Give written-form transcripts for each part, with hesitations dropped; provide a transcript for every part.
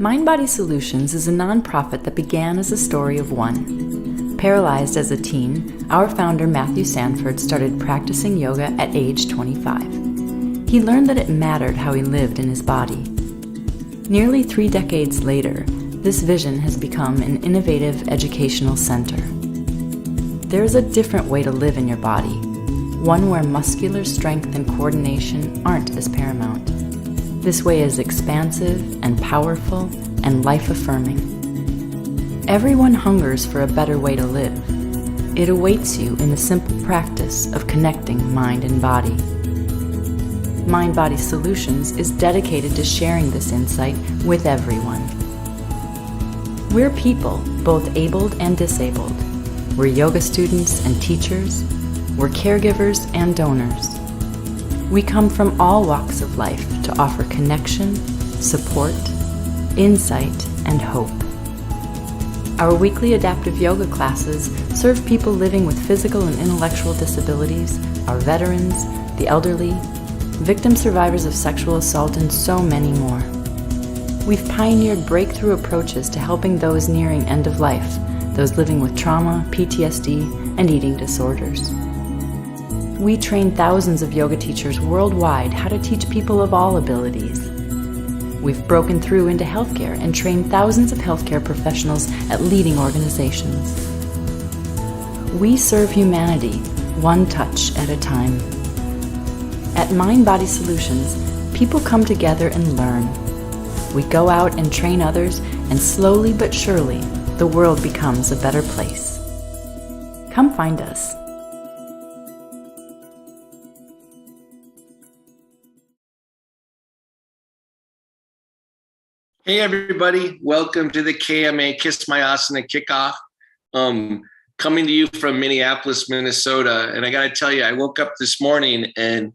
Mind-Body Solutions is a nonprofit that began as a story of one. Paralyzed as a teen, our founder Matthew Sanford started practicing yoga at age 25. He learned that it mattered how he lived in his body. Nearly 3 decades later, this vision has become an innovative educational center. There is a different way to live in your body, one where muscular strength and coordination aren't as paramount. This way is expansive and powerful and life-affirming. Everyone hungers for a better way to live. It awaits you in the simple practice of connecting mind and body. Mind-Body Solutions is dedicated to sharing this insight with everyone. We're people, both abled and disabled. We're yoga students and teachers. We're caregivers and donors. We come from all walks of life to offer connection, support, insight, and hope. Our weekly adaptive yoga classes serve people living with physical and intellectual disabilities, our veterans, the elderly, victim survivors of sexual assault, and so many more. We've pioneered breakthrough approaches to helping those nearing end of life, those living with trauma, PTSD, and eating disorders. We train thousands of yoga teachers worldwide how to teach people of all abilities. We've broken through into healthcare and trained thousands of healthcare professionals at leading organizations. We serve humanity one touch at a time. At Mind-Body Solutions, people come together and learn. We go out and train others, and slowly but surely, the world becomes a better place. Come find us. Hey everybody, welcome to the KMA Kiss My Asana Kickoff. Coming to you from Minneapolis, Minnesota. And I gotta tell you, I woke up this morning and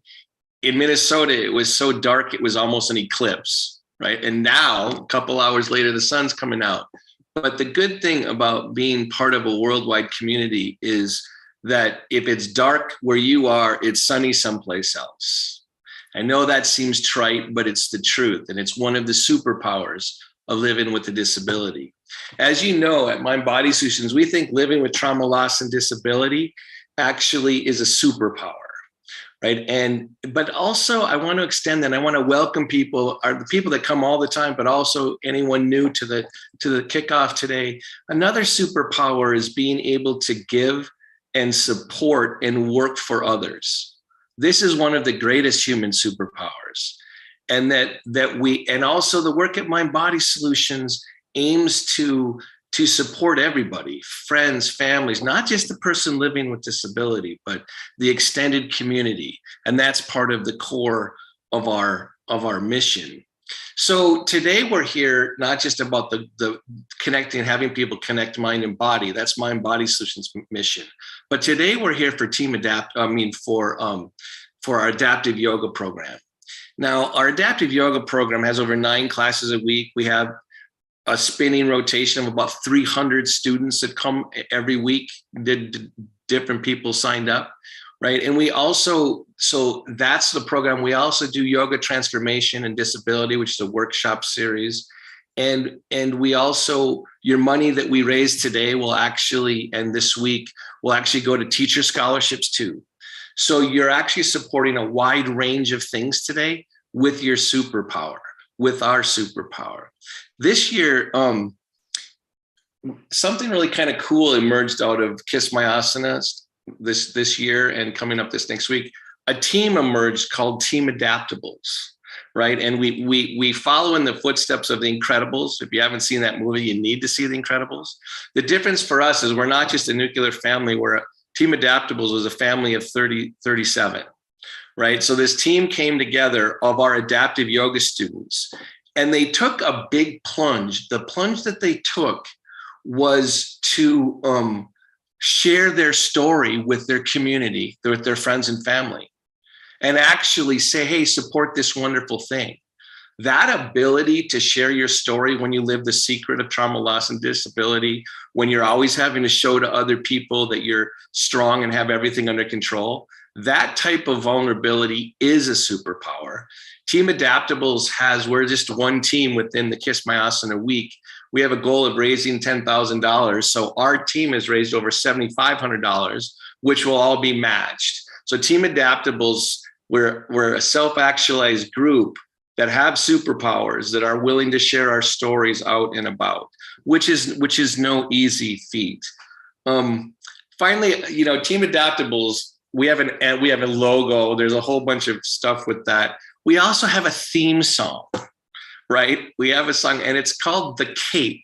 in Minnesota, it was so dark, it was almost an eclipse, right? And now, a couple hours later, the sun's coming out. But the good thing about being part of a worldwide community is that if it's dark where you are, it's sunny someplace else. I know that seems trite, but it's the truth. And it's one of the superpowers of living with a disability. As you know, at Mind-Body Solutions, we think living with trauma, loss, and disability actually is a superpower, right? But also I want to extend that. I want to welcome people, the people that come all the time, but also anyone new to the kickoff today. Another superpower is being able to give and support and work for others. This is one of the greatest human superpowers. And and also the work at Mind-Body Solutions aims to support everybody, friends, families, not just the person living with disability, but the extended community. And that's part of the core of our mission. So today we're here not just about the connecting, having people connect mind and body. That's Mind-Body Solutions mission. But today we're here for for our adaptive yoga program. Now, our adaptive yoga program has over 9 classes a week. We have a spinning rotation of about 300 students that come every week. Different people signed up, right? And we also, so that's the program. We also do yoga transformation and disability, which is a workshop series. And we also, your money that we raise today will actually, and this week, will actually go to teacher scholarships too. So you're actually supporting a wide range of things today with your superpower, with our superpower. This year, something really kind of cool emerged out of Kiss My Asana this year and coming up this next week. A team emerged called Team Adaptables, right? And we follow in the footsteps of The Incredibles. If you haven't seen that movie, you need to see The Incredibles. The difference for us is we're not just a nuclear family, we're Team Adaptables was a family of 37, right? So this team came together of our adaptive yoga students, and they took a big plunge. The plunge that they took was to share their story with their community, with their friends and family, and actually say, hey, support this wonderful thing. That ability to share your story when you live the secret of trauma, loss, and disability, when you're always having to show to other people that you're strong and have everything under control, That type of vulnerability is a superpower. Team Adaptables we're just one team within the Kiss My Asana week. We have a goal of raising $10,000. So our team has raised over $7,500, which will all be matched. So Team Adaptables, we're a self-actualized group that have superpowers, that are willing to share our stories out and about, which is no easy feat. Finally, Team Adaptables, we have a logo. There's a whole bunch of stuff with that. We also have a theme song, right? We have a song, and it's called The Cape,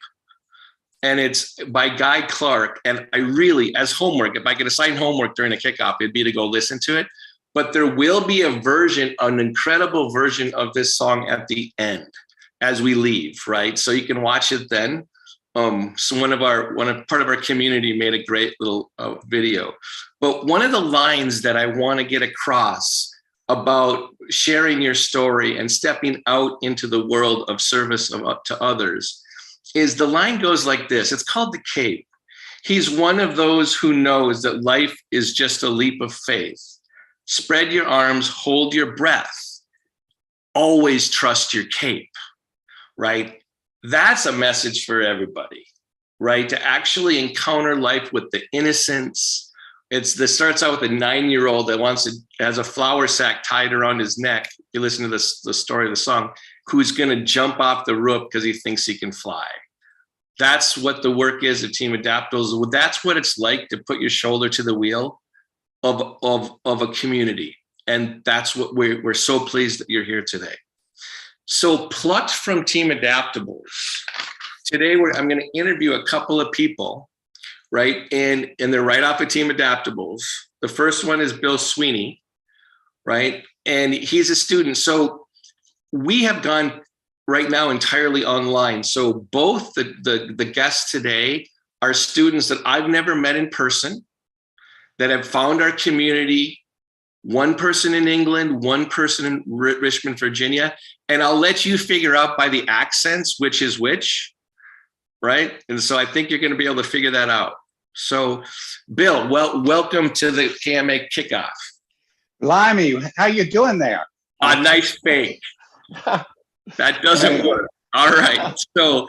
and it's by Guy Clark. And I really, as homework, if I could assign homework during a kickoff, it'd be to go listen to it. But there will be an incredible version of this song at the end as we leave, right? So you can watch it then. So part of our community made a great little video. But one of the lines that I want to get across about sharing your story and stepping out into the world of service to others is the line goes like this. It's called The Cape. He's one of those who knows that life is just a leap of faith. Spread your arms, hold your breath. Always trust your cape, right? That's a message for everybody, right? To actually encounter life with the innocence. This starts out with a 9-year-old that has a flour sack tied around his neck. You listen to the story of the song, who's going to jump off the roof because he thinks he can fly. That's what the work is of Team Adaptables. That's what it's like to put your shoulder to the wheel of a community. And that's what we're so pleased that you're here today. So plucked from Team Adaptables, today I'm going to interview a couple of people, right? And they're right off of Team Adaptables. The first one is Bill Sweeney, right? And he's a student. So we have gone right now entirely online. So both the guests today are students that I've never met in person, that have found our community. One person in England, one person in Richmond, Virginia. And I'll let you figure out by the accents which is which, right? And so I think you're going to be able to figure that out. So, Bill, welcome to the KMA Kickoff. Blimey, how you doing there? A nice fake. That doesn't work. All right. So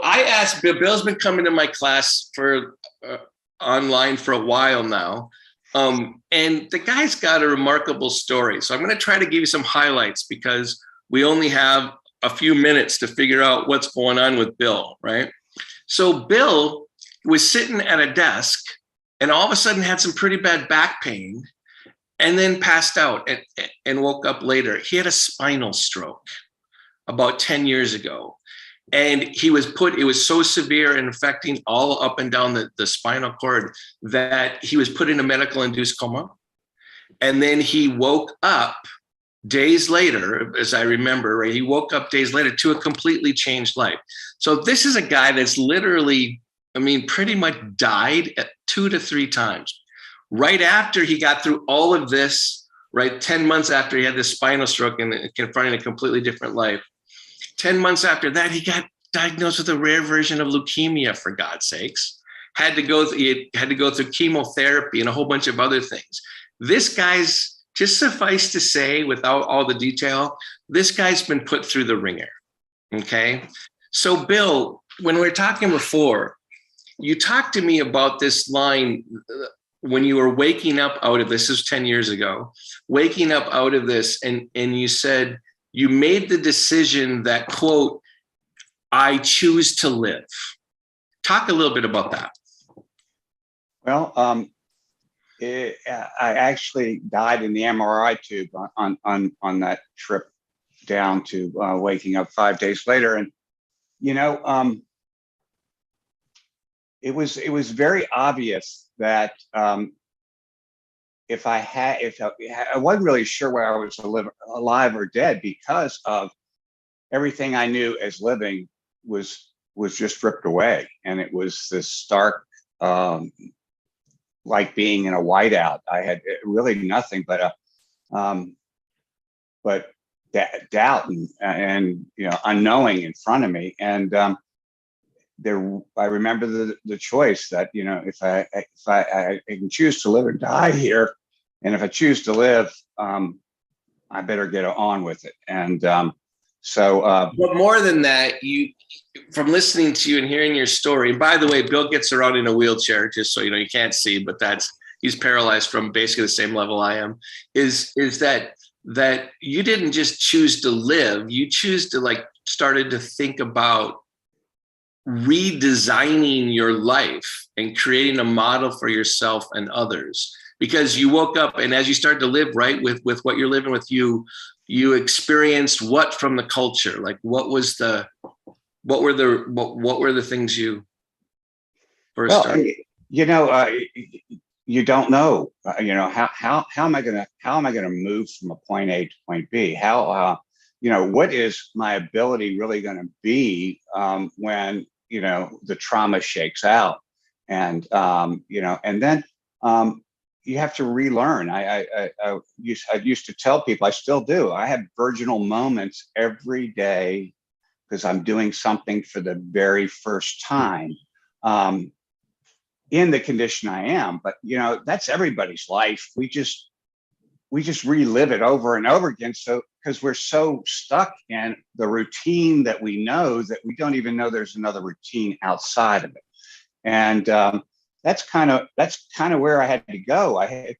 I asked Bill. Bill's been coming to my class for online for a while now. And the guy's got a remarkable story. So I'm going to try to give you some highlights because we only have a few minutes to figure out what's going on with Bill, right? So Bill was sitting at a desk and all of a sudden had some pretty bad back pain and then passed out and woke up later. He had a spinal stroke about 10 years ago. And it was so severe and affecting all up and down the spinal cord that he was put in a medical induced coma. And then he woke up days later, as I remember, right? He woke up days later to a completely changed life. So this is a guy that's literally, pretty much died 2 to 3 times. Right after he got through all of this, right? 10 months after he had this spinal stroke and confronting a completely different life. 10 months after that, he got diagnosed with a rare version of leukemia, for God's sakes. He had to go through chemotherapy and a whole bunch of other things. This guy's, just suffice to say, without all the detail, this guy's been put through the ringer, okay? So Bill, when we were talking before, you talked to me about this line when you were waking up out of this is 10 years ago, waking up out of this, and you said, you made the decision that, quote, I choose to live. Talk a little bit about that. Well, I actually died in the MRI tube on that trip down to waking up 5 days later. And, it was very obvious that if I wasn't really sure whether I was alive or dead because of everything I knew as living was just ripped away. And it was this stark, like being in a whiteout. I had really nothing but doubt and unknowing in front of me. And I remember the choice that if I can choose to live or die here, And if I choose to live, I better get on with it. And but more than that, from listening to you and hearing your story, and by the way, Bill gets around in a wheelchair, just so you know, you can't see, but he's paralyzed from basically the same level I am, is that you didn't just choose to live, you choose to started to think about redesigning your life and creating a model for yourself and others, because you woke up and as you started to live right with what you're living with, you experienced what from the culture, what were the things you first started? You don't know, how am I going to move from a point A to point B? How, what is my ability really going to be when, the trauma shakes out? And, and then you have to relearn. I used to tell people, I still do, I have virginal moments every day because I'm doing something for the very first time. In the condition I am, but that's everybody's life. We just relive it over and over again. So because we're so stuck in the routine that we know that we don't even know there's another routine outside of it. And that's kind of where I had to go. I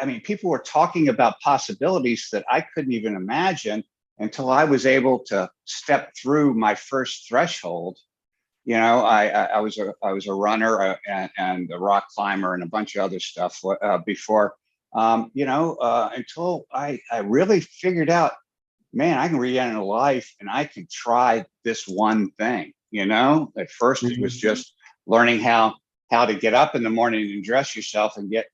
mean, people were talking about possibilities that I couldn't even imagine until I was able to step through my first threshold. I was a runner and a rock climber and a bunch of other stuff before, until I really figured out, man, I can re-enter life and I can try this one thing. At first it was just learning how to get up in the morning and dress yourself and get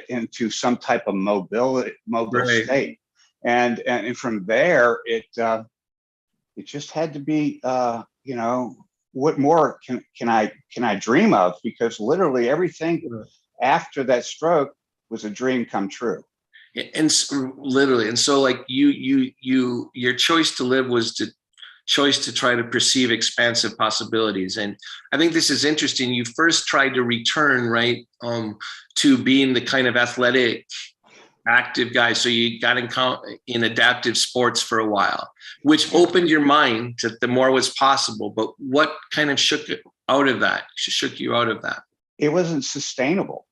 into some type of mobile Right. state. And from there, it just had to be, what more can I dream of? Because literally everything after that stroke was a dream come true. And literally, and so your choice to live was the choice to try to perceive expansive possibilities. And I think this is interesting. You first tried to return to being the kind of athletic, active guy. So you got in adaptive sports for a while, which opened your mind to the more was possible. But what kind of shook you out of that? It wasn't sustainable.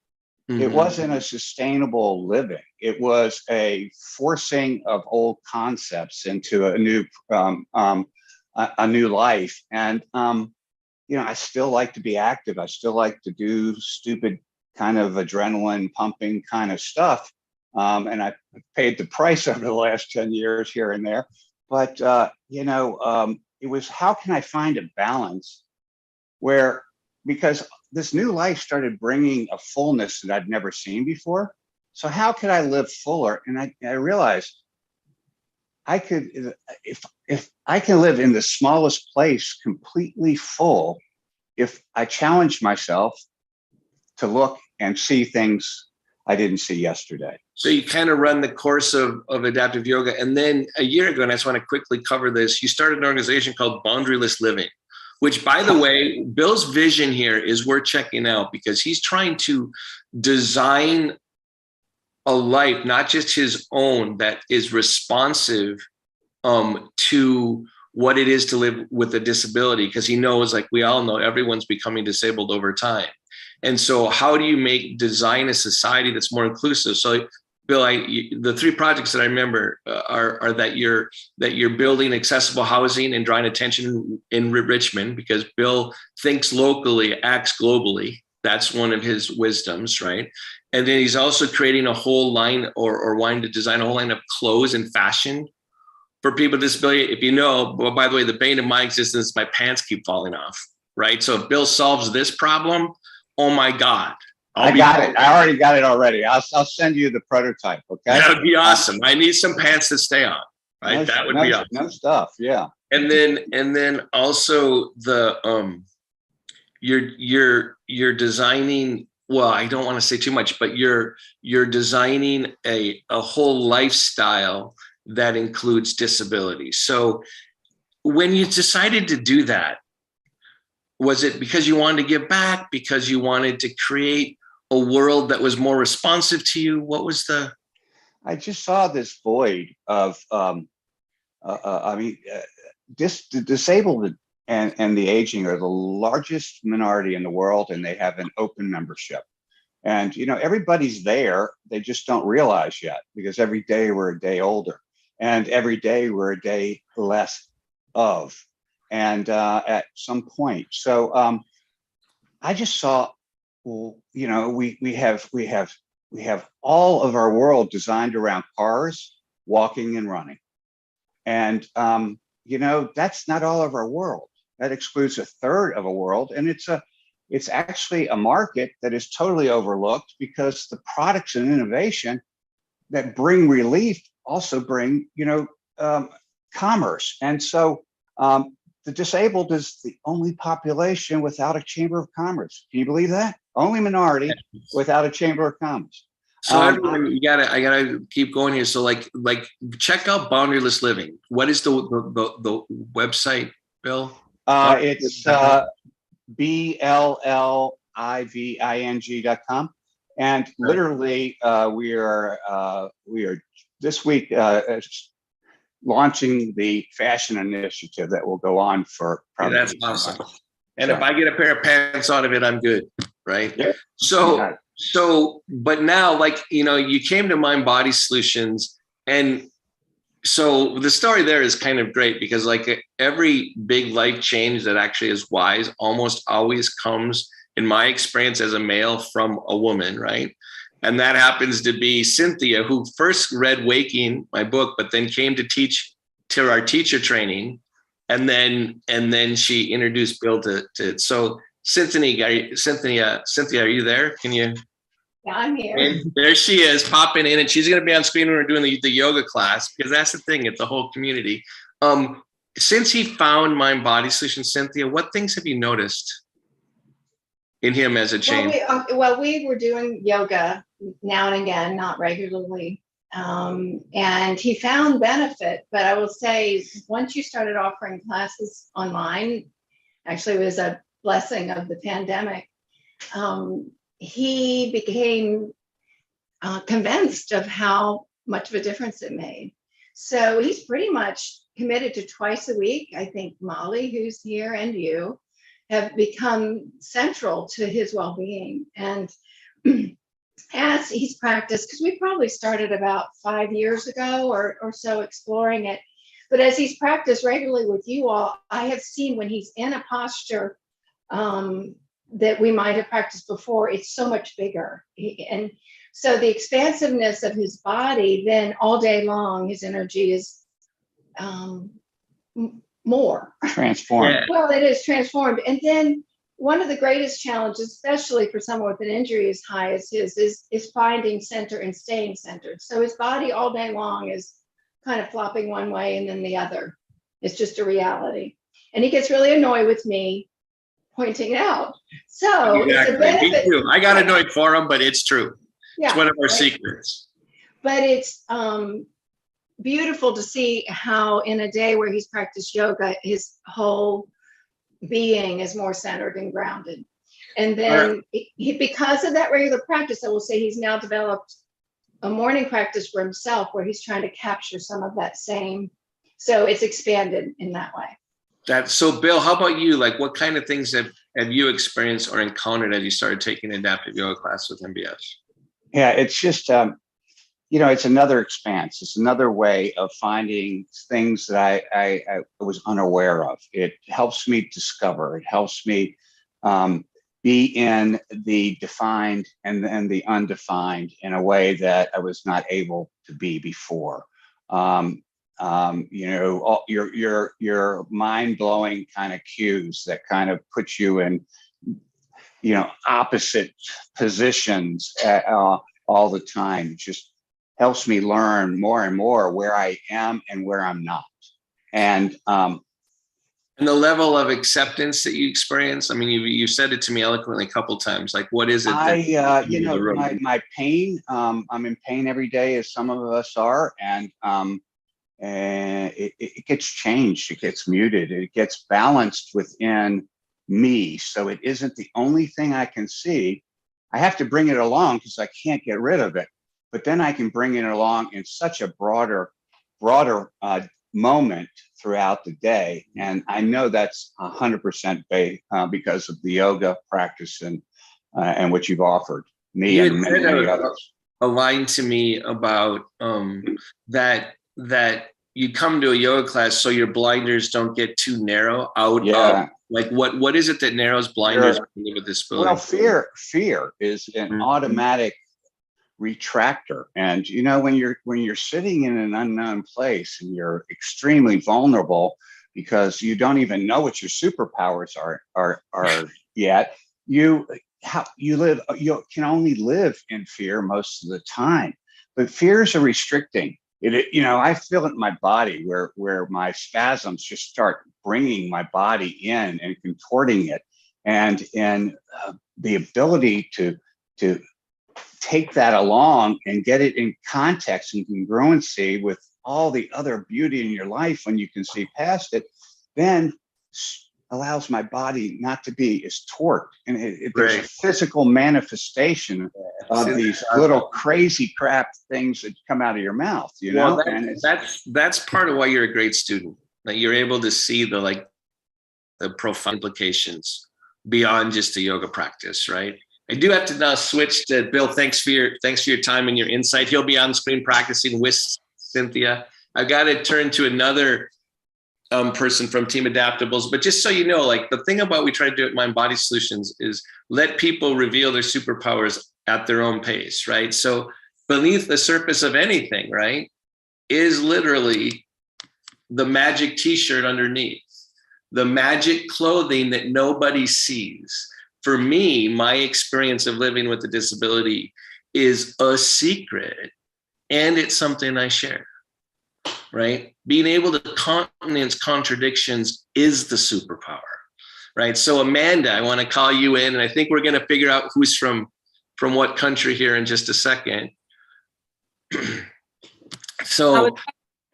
Mm-hmm. It wasn't a sustainable living. It was a forcing of old concepts into a new life. And I still like to be active. I still like to do stupid kind of adrenaline pumping kind of stuff. And I paid the price over the last 10 years here and there. But, it was, how can I find a balance because this new life started bringing a fullness that I'd never seen before. So how could I live fuller? And I realized I could, if I can live in the smallest place completely full, if I challenge myself to look and see things I didn't see yesterday. So you kind of run the course of adaptive yoga. And then a year ago, and I just want to quickly cover this, you started an organization called Boundaryless Living, which, by the way, Bill's vision here is worth checking out because he's trying to design a life, not just his own, that is responsive to what it is to live with a disability, because he knows, like we all know, everyone's becoming disabled over time. And so how do you design a society that's more inclusive? So Bill, the three projects that I remember are that you're building accessible housing and drawing attention in Richmond, because Bill thinks locally, acts globally. That's one of his wisdoms, right? And then he's also creating a whole line or wanting to design a whole line of clothes and fashion for people with disability. If you know, well, by the way, the bane of my existence, my pants keep falling off, right? So if Bill solves this problem, oh my God. I got it. I already got it already. I'll send you the prototype. Okay. That would be awesome. I need some pants to stay on. Right. That would be awesome. No stuff. Yeah. And then also the you're designing, well, I don't want to say too much, but you're designing a whole lifestyle that includes disability. So when you decided to do that, was it because you wanted to give back, because you wanted to create a world that was more responsive to you? What was I just saw this void of, the disabled and the aging are the largest minority in the world, and they have an open membership. And, everybody's there. They just don't realize yet, because every day we're a day older, and every day we're a day less of, and at some point. So I just saw, well, we have all of our world designed around cars, walking, and running. And, that's not all of our world. That excludes a third of a world. And it's actually a market that is totally overlooked, because the products and innovation that bring relief also bring, commerce. And so the disabled is the only population without a chamber of commerce. Can you believe that? Only minority without a chamber of commerce. So everyone, I gotta keep going here. So like check out Boundaryless Living. What is the website, Bill? It's BLLIVING.com. And literally we are this week launching the fashion initiative that will go on for probably. Yeah, that's awesome. And if I get a pair of pants out of it, I'm good, right? Yeah. So, but now, you came to Mind Body Solutions, and so the story there is kind of great, because every big life change that actually is wise almost always comes, in my experience as a male, from a woman, right? And that happens to be Cynthia, who first read Waking, my book, but then came to teach to our teacher training. And then she introduced Bill to it. So Cynthia, are you there? Can you? Yeah, I'm here. And there she is, popping in, and she's going to be on screen when we're doing the yoga class, because that's the thing. It's a whole community. Since he found Mind Body Solutions, Cynthia, what things have you noticed in him as a change? Well, we were doing yoga now and again, not regularly. And he found benefit, but I will say, once you started offering classes online, actually it was a blessing of the pandemic, he became convinced of how much of a difference it made. So he's pretty much committed to twice a week. I think Molly, who's here, and you have become central to his well-being. And as he's practiced, because we probably started about 5 years ago or so exploring it, but as he's practiced regularly with you all, I have seen when he's in a posture that we might have practiced before, it's so much bigger. And so the expansiveness of his body, then all day long, his energy is more transformed. Yeah. Well, it is transformed. And then one of the greatest challenges, especially for someone with an injury as high as his, is finding center and staying centered. So his body all day long is kind of flopping one way and then the other. It's just a reality. And he gets really annoyed with me pointing it out. So exactly. It's a benefit. Me too. I got annoyed for him, but it's true. Yeah, it's one of our secrets. But it's beautiful to see how in a day where he's practiced yoga, his whole being is more centered and grounded. And then because of that regular practice, I will say he's now developed a morning practice for himself where he's trying to capture some of that same. So it's expanded in that way. So Bill, how about you? What kind of things have you experienced or encountered as you started taking adaptive yoga class with MBS? Yeah, it's just, it's another expanse. It's another way of finding things that I was unaware of. It helps me discover. It helps me be in the defined and the undefined in a way that I was not able to be before. Your mind-blowing kind of cues that kind of put you in, opposite positions all the time. It just helps me learn more and more where I am and where I'm not. And the level of acceptance that you experience. I mean, you said it to me eloquently a couple of times. What is it? My pain. I'm in pain every day, as some of us are, and it gets changed. It gets muted. It gets balanced within me. So it isn't the only thing I can see. I have to bring it along because I can't get rid of it. But then I can bring it along in such a broader moment throughout the day. And I know that's 100% because of the yoga practice and what you've offered me and many others. A line to me about that you come to a yoga class so your blinders don't get too narrow out of, like what is it that narrows blinders with disability? Well, fear is an automatic retractor. And when you're sitting in an unknown place and you're extremely vulnerable because you don't even know what your superpowers are yet, you can only live in fear most of the time. But fears are restricting. I feel it in my body where my spasms just start bringing my body in and contorting it, and the ability to take that along and get it in context and congruency with all the other beauty in your life when you can see past it, then allows my body not to be as torqued. And there's a physical manifestation of these little crazy crap things that come out of your mouth, Well, that's part of why you're a great student. Like you're able to see the profound implications beyond just the yoga practice, right? I do have to now switch to Bill. Thanks for your time and your insight. He'll be on screen practicing with Cynthia. I've got to turn to another person from Team Adaptables, but just so you know, like the thing about we try to do at Mind Body Solutions is let people reveal their superpowers at their own pace, right? So beneath the surface of anything, right, is literally the magic t-shirt underneath, the magic clothing that nobody sees. For me, my experience of living with a disability is a secret, and it's something I share, right? Being able to countenance contradictions is the superpower, right? So Amanda, I want to call you in, and I think we're going to figure out who's from what country here in just a second. So I would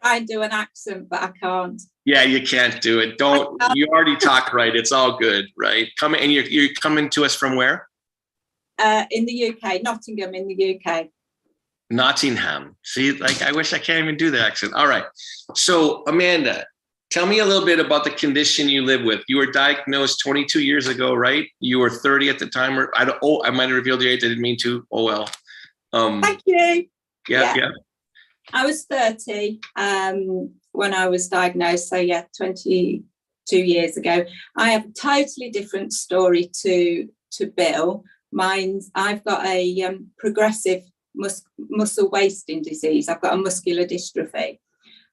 try and do an accent, but I can't. Yeah, you can't do it. Don't. You already talk right. It's all good, right? And you're coming to us from where? In the UK, Nottingham, in the UK. Nottingham. See, like I wish I can't even do the accent. All right. So Amanda, tell me a little bit about the condition you live with. You were diagnosed 22 years ago, right? You were 30 at the time. Or I might have revealed your age. I didn't mean to. Oh well. Thank you. Yeah. I was 30 when I was diagnosed. So 22 years ago. I have a totally different story to Bill. I've got a progressive muscle wasting disease. I've got a muscular dystrophy,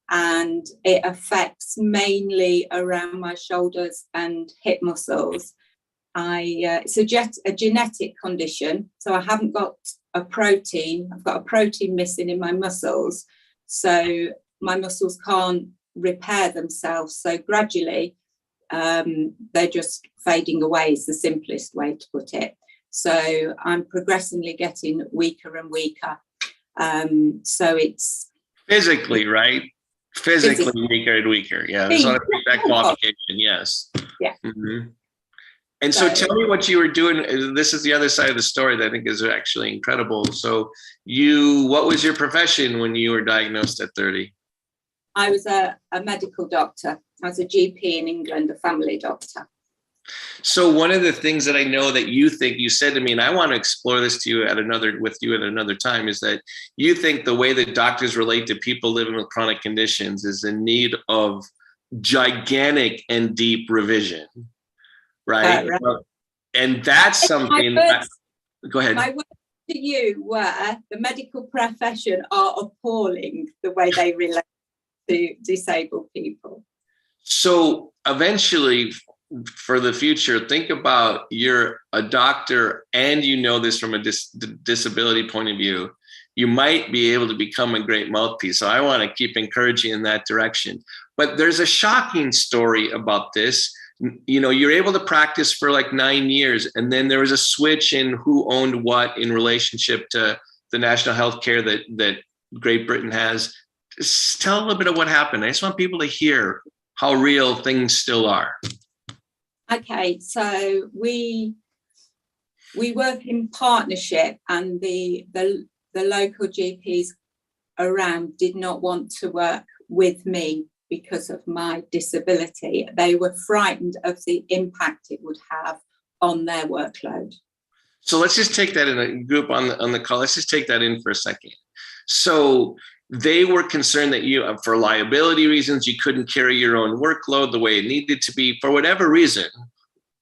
and it affects mainly around my shoulders and hip muscles. It's a genetic condition, so I haven't got a protein. I've got a protein missing in my muscles, so my muscles can't repair themselves. So gradually, they're just fading away. Is the simplest way to put it. So I'm progressively getting weaker and weaker. So it's physically, right? Physically weaker and weaker. Yeah, there's not that qualification. Yes. Yeah. Mm-hmm. And so tell me what you were doing. This is the other side of the story that I think is actually incredible. So what was your profession when you were diagnosed at 30? I was a medical doctor. I was a GP in England, a family doctor. So one of the things that I know that you said to me, and I want to explore this with you at another time, is that you think the way that doctors relate to people living with chronic conditions is in need of gigantic and deep revision. Right. And that's something. Go ahead. My words to you were the medical profession are appalling the way they relate to disabled people. So eventually, for the future, think about you're a doctor and you know this from a disability point of view. You might be able to become a great mouthpiece. So I want to keep encouraging in that direction. But there's a shocking story about this. You're able to practice for like 9 years, and then there was a switch in who owned what in relationship to the national health care that Great Britain has. Just tell a little bit of what happened. I just want people to hear how real things still are. Okay, so we we work in partnership, and the local GPs around did not want to work with me because of my disability. They were frightened of the impact it would have on their workload. So let's just take that in a group on the call. Let's just take that in for a second. So they were concerned that you, for liability reasons, you couldn't carry your own workload the way it needed to be. For whatever reason,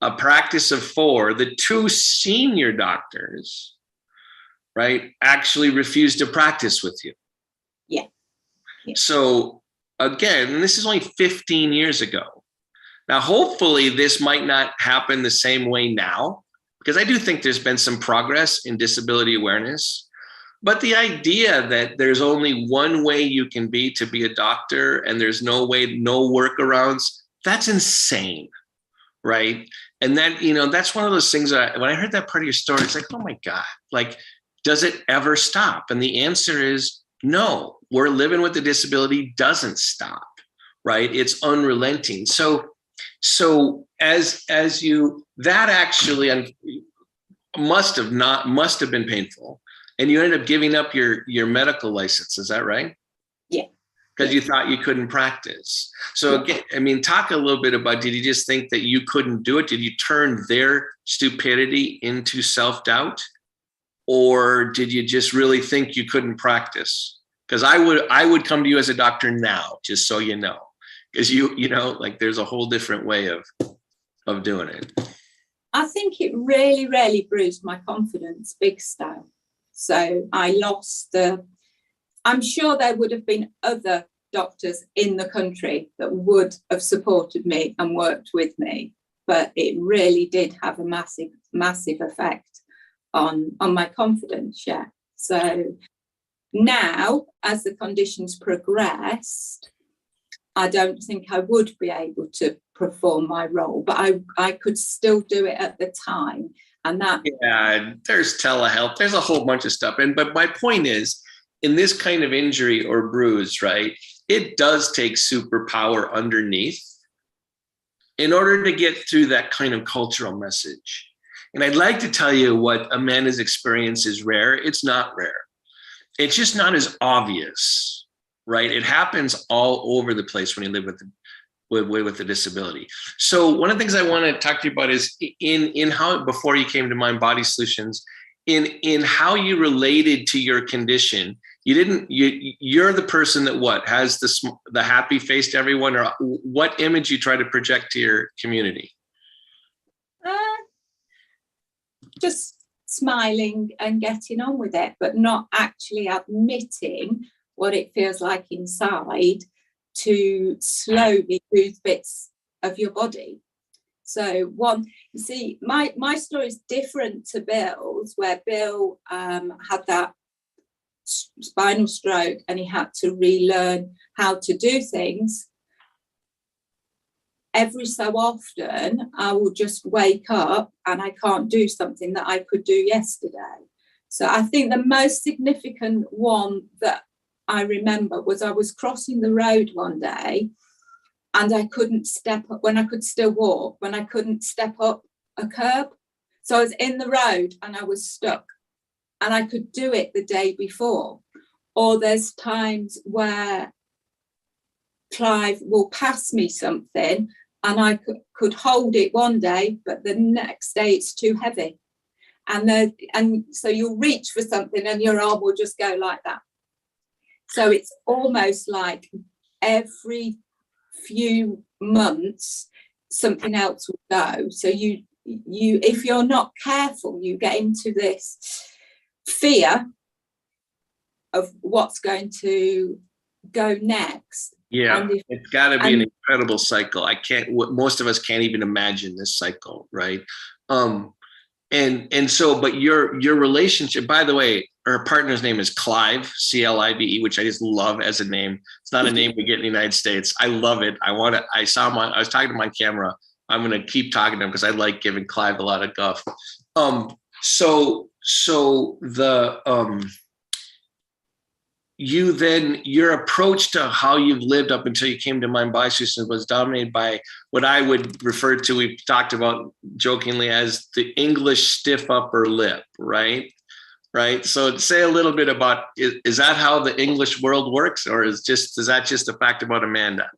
a practice of 4, the 2 senior doctors, right, actually refused to practice with you. Yeah. So again, this is only 15 years ago. Now, hopefully this might not happen the same way now, because I do think there's been some progress in disability awareness. But the idea that there's only one way you can be to be a doctor and there's no workarounds, that's insane, right? And that, that's one of those things that when I heard that part of your story, it's like, oh my God, like, does it ever stop? And the answer is no. We're living with the disability doesn't stop, right? It's unrelenting. So as you, that actually must have been painful. And you ended up giving up your medical license. Is that right? Yeah. Because you thought you couldn't practice. So again, I mean, talk a little bit about, did you just think that you couldn't do it? Did you turn their stupidity into self-doubt? Or did you just really think you couldn't practice? Because I would come to you as a doctor now, just so you know. Because like there's a whole different way of doing it. I think it really, really bruised my confidence, big style. So I lost I'm sure there would have been other doctors in the country that would have supported me and worked with me, but it really did have a massive, massive effect on my confidence, yeah. So now, as the conditions progressed, I don't think I would be able to perform my role, but I could still do it at the time. And that, yeah, there's telehealth, there's a whole bunch of stuff. But my point is, in this kind of injury or bruise, right, it does take superpower underneath in order to get through that kind of cultural message. And I'd like to tell you what Amanda's experience is rare. It's not rare. It's just not as obvious, right? It happens all over the place when you live with a disability. So one of the things I want to talk to you about is in how, before you came to Mind Body Solutions, in how you related to your condition. You're the person that has the happy face to everyone, or what image you try to project to your community? Just smiling and getting on with it, but not actually admitting what it feels like inside to slowly lose bits of your body. So you see, my story is different to Bill's, where Bill had that spinal stroke and he had to relearn how to do things. Every so often, I will just wake up and I can't do something that I could do yesterday. So I think the most significant one that I remember was I was crossing the road one day and I couldn't step up when I could still walk, when I couldn't step up a curb. So I was in the road and I was stuck, and I could do it the day before. Or there's times where Clive will pass me something and I could hold it one day, but the next day it's too heavy. And so you'll reach for something and your arm will just go like that. So it's almost like every few months something else will go. So you if you're not careful, you get into this fear of what's going to go next. Yeah, it's got to be an incredible cycle. Most of us can't even imagine this cycle, right? And so, but your relationship, by the way, her partner's name is Clive, C-L-I-V-E, which I just love as a name. It's not a name we get in the United States. I love it. I saw him I was talking to my camera. I'm going to keep talking to him because I like giving Clive a lot of guff. So the, your approach to how you've lived up until you came to Mind Body Systems was dominated by what I would refer to, we've talked about jokingly, as the English stiff upper lip, right? Right. So say a little bit about, is that how the English world works, or is that just a fact about Amanda?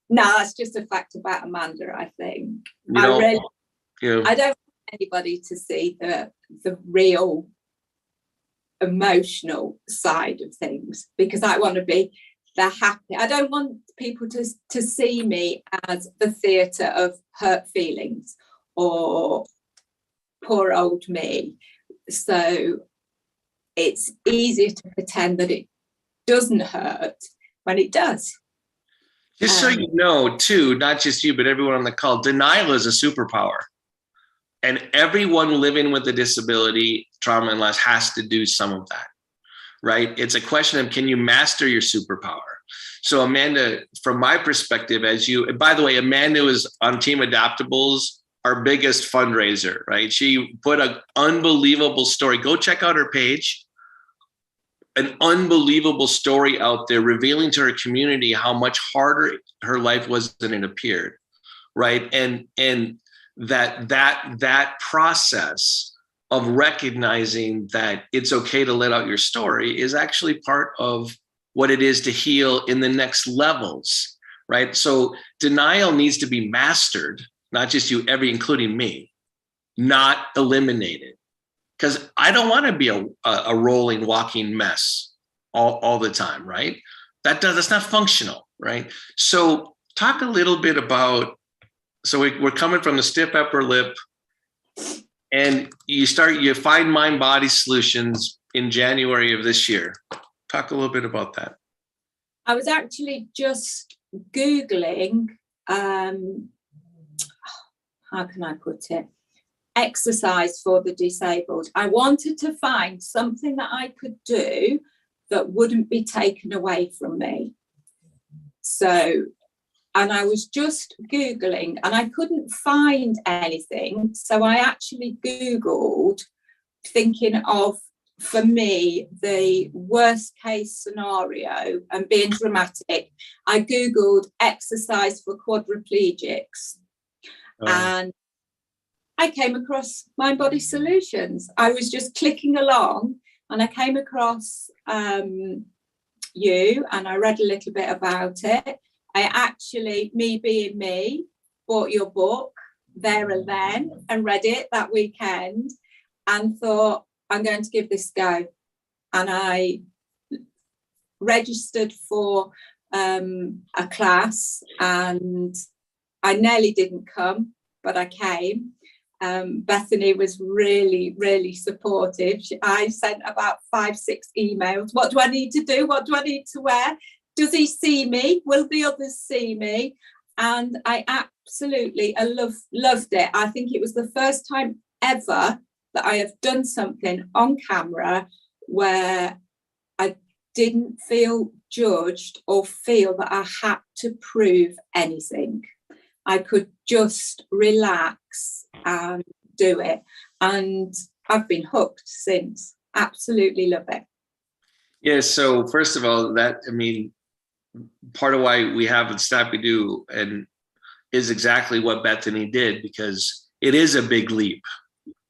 No, it's just a fact about Amanda, I think. I don't want anybody to see the real emotional side of things, because I want to be the happy. I don't want people to see me as the theatre of hurt feelings or poor old me. So it's easier to pretend that it doesn't hurt when it does. Just so you know, too, not just you, but everyone on the call, denial is a superpower. And everyone living with a disability, trauma, and loss has to do some of that, right? It's a question of, can you master your superpower? So Amanda, from my perspective, by the way, Amanda was on Team Adaptables, our biggest fundraiser, right? She put an unbelievable story. Go check out her page. An unbelievable story out there revealing to her community how much harder her life was than it appeared, right? And that process of recognizing that it's okay to let out your story is actually part of what it is to heal in the next levels, right? So denial needs to be mastered, not just you, including me, not eliminated. Because I don't want to be a rolling, walking mess all the time, right? That's not functional, right? So talk a little bit about, so we're coming from the stiff upper lip, and you find Mind Body Solutions in January of this year. Talk a little bit about that. I was actually just Googling, how can I put it? Exercise for the disabled. I wanted to find something that I could do that wouldn't be taken away from me. So, and I was just Googling and I couldn't find anything. So I actually Googled, thinking of, for me, the worst case scenario, and being dramatic, I Googled exercise for quadriplegics. And I came across Mind Body Solutions. I was just clicking along and I came across you, and I read a little bit about it. I actually, me being me, bought your book there and then and read it that weekend and thought, I'm going to give this a go. And I registered for a class, and I nearly didn't come, but I came. Bethany was really, really supportive. I sent about 5-6 emails. What do I need to do? What do I need to wear? Does he see me? Will the others see me? And I absolutely loved it. I think it was the first time ever that I have done something on camera where I didn't feel judged or feel that I had to prove anything. I could just relax and do it. And I've been hooked since. Absolutely love it. Yeah, so first of all, part of why we have the staff we do and is exactly what Bethany did, because it is a big leap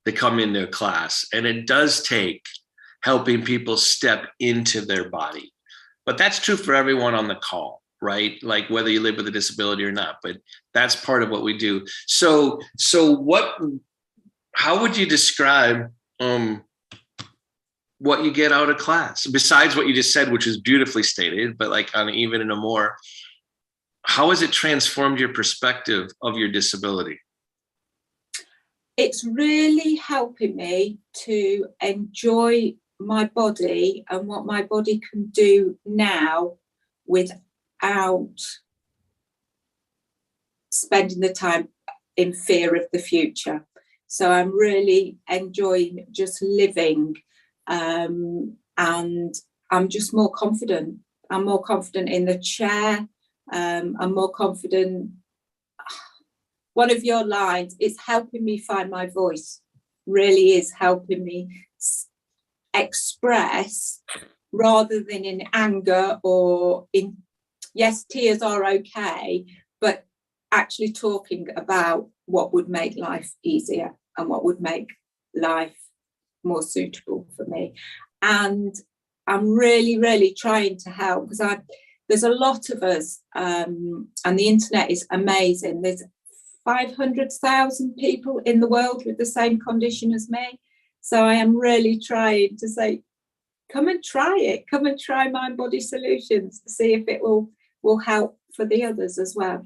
to come into a class, and it does take helping people step into their body. But that's true for everyone on the call, right? Like whether you live with a disability or not, but that's part of what we do. So how would you describe what you get out of class, besides what you just said, which is beautifully stated, but like on even in a more, how has it transformed your perspective of your disability? It's really helping me to enjoy my body and what my body can do now without spending the time in fear of the future. So I'm really enjoying just living, and I'm just more confident. I'm more confident in the chair. I'm more confident. One of your lines, it's helping me find my voice, really is helping me express rather than in anger or in, yes, tears are okay, but actually talking about what would make life easier and what would make life more suitable for me. And I'm really, really trying to help, because there's a lot of us, and the internet is amazing. There's 500,000 people in the world with the same condition as me. So I am really trying to say, come and try it. Come and try Mind Body Solutions to see if it will help for the others as well.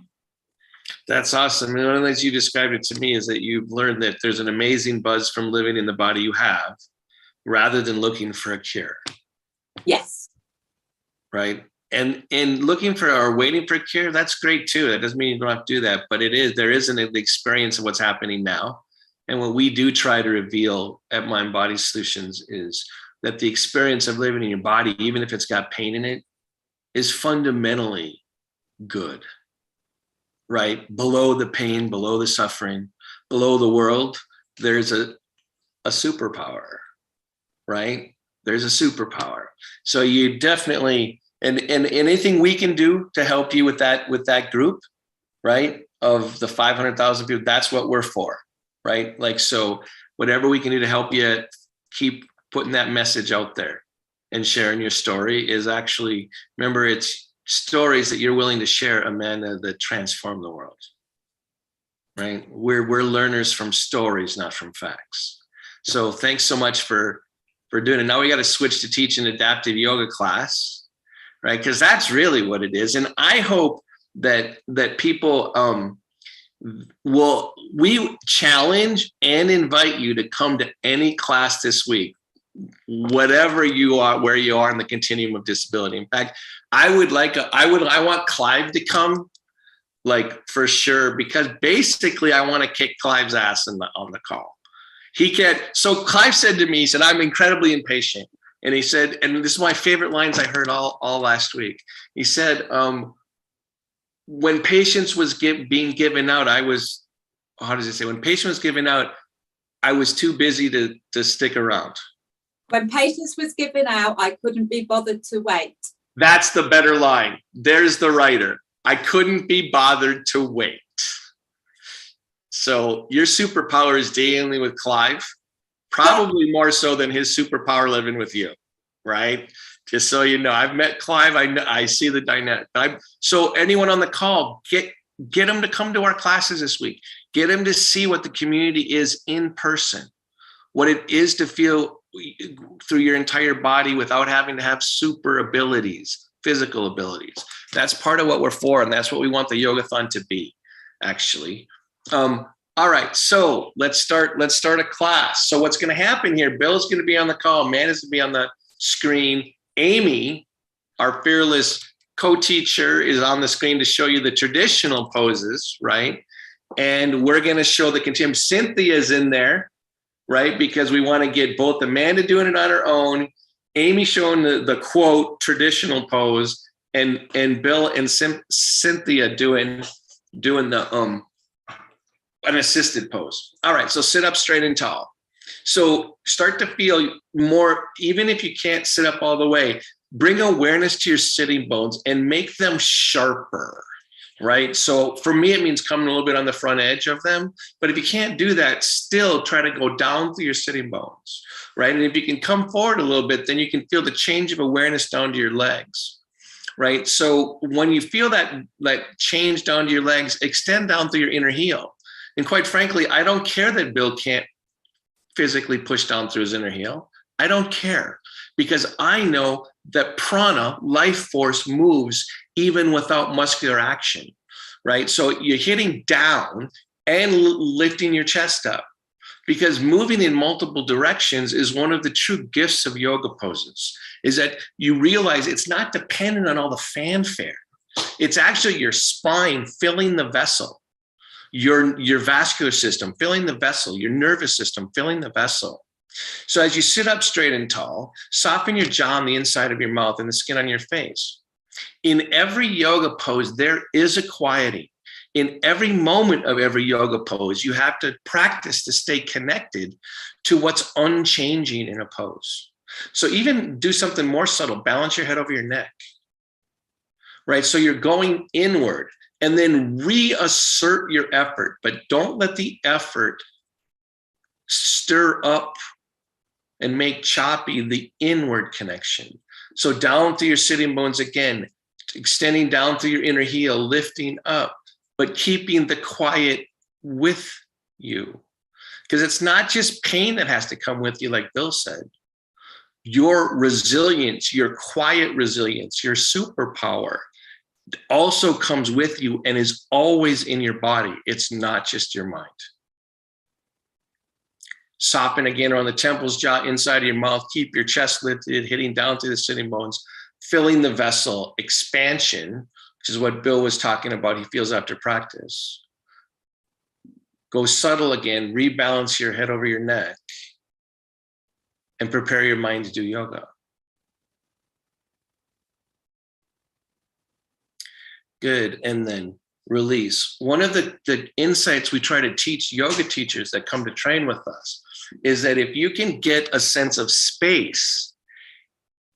That's awesome. And one of the ways you described it to me is that you've learned that there's an amazing buzz from living in the body you have, rather than looking for a cure. Yes. Right. And looking for or waiting for a cure, that's great too. That doesn't mean you don't have to do that, but there is an experience of what's happening now. And what we do try to reveal at Mind Body Solutions is that the experience of living in your body, even if it's got pain in it, is fundamentally good. Right? Below the pain, below the suffering, below the world, there's a superpower, right? There's a superpower. So you definitely, and anything we can do to help you with that group, right? Of the 500,000 people, that's what we're for, right? Like, so whatever we can do to help you keep putting that message out there and sharing your story is actually, remember, it's stories that you're willing to share, Amanda, that transform the world, right? We're learners from stories, not from facts. So thanks so much for doing it. Now we got to switch to teach an adaptive yoga class, right? Because that's really what it is. And I hope that people we challenge and invite you to come to any class this week, whatever you are, where you are in the continuum of disability. In fact, I want Clive to come, like, for sure, because basically I want to kick Clive's ass on the call. He can't. So Clive said to me, he said, I'm incredibly impatient. And he said, and this is my favorite lines I heard all last week. He said, when patience was being given out, I was, how does it say? When patience was given out, I was too busy to stick around. When patience was given out, I couldn't be bothered to wait. That's the better line. There's the writer. I couldn't be bothered to wait. So your superpower is dealing with Clive, probably more so than his superpower living with you, right? Just so you know, I've met Clive. I see the dynamic. So anyone on the call, get them to come to our classes this week. Get them to see what the community is in person, what it is to feel through your entire body without having to have super abilities, physical abilities. That's part of what we're for, and that's what we want the Yogathon to be, actually. All right, so let's start a class. So what's going to happen here? Bill's going to be on the call. Amanda's going to be on the screen. Amy, our fearless co-teacher, is on the screen to show you the traditional poses, right? And we're going to show the continuum. Cynthia's in there, right? Because we want to get both Amanda doing it on her own, Amy showing the quote traditional pose, and Bill and Cynthia doing the an assisted pose. All right, so sit up straight and tall. So start to feel more, even if you can't sit up all the way, bring awareness to your sitting bones and make them sharper, right? So for me, it means coming a little bit on the front edge of them. But if you can't do that, still try to go down through your sitting bones, right? And if you can come forward a little bit, then you can feel the change of awareness down to your legs, right? So when you feel that change down to your legs, extend down through your inner heel. And quite frankly, I don't care that Bill can't physically push down through his inner heel. I don't care, because I know that prana, life force, moves even without muscular action, right? So you're hitting down and lifting your chest up, because moving in multiple directions is one of the true gifts of yoga poses, is that you realize it's not dependent on all the fanfare. It's actually your spine filling the vessel, your vascular system filling the vessel, your nervous system filling the vessel. So as you sit up straight and tall, soften your jaw on the inside of your mouth and the skin on your face. In every yoga pose, there is a quieting. In every moment of every yoga pose, you have to practice to stay connected to what's unchanging in a pose. So even do something more subtle, balance your head over your neck, right? So you're going inward and then reassert your effort, but don't let the effort stir up and make choppy the inward connection. So down through your sitting bones again, extending down through your inner heel, lifting up, but keeping the quiet with you. Because it's not just pain that has to come with you, like Bill said. Your resilience, your quiet resilience, your superpower also comes with you and is always in your body. It's not just your mind. Soften again around the temples, jaw, inside of your mouth. Keep your chest lifted, hitting down through the sitting bones, filling the vessel, expansion, which is what Bill was talking about. He feels after practice. Go subtle again, rebalance your head over your neck, and prepare your mind to do yoga. Good, and then release. One of the insights we try to teach yoga teachers that come to train with us is that if you can get a sense of space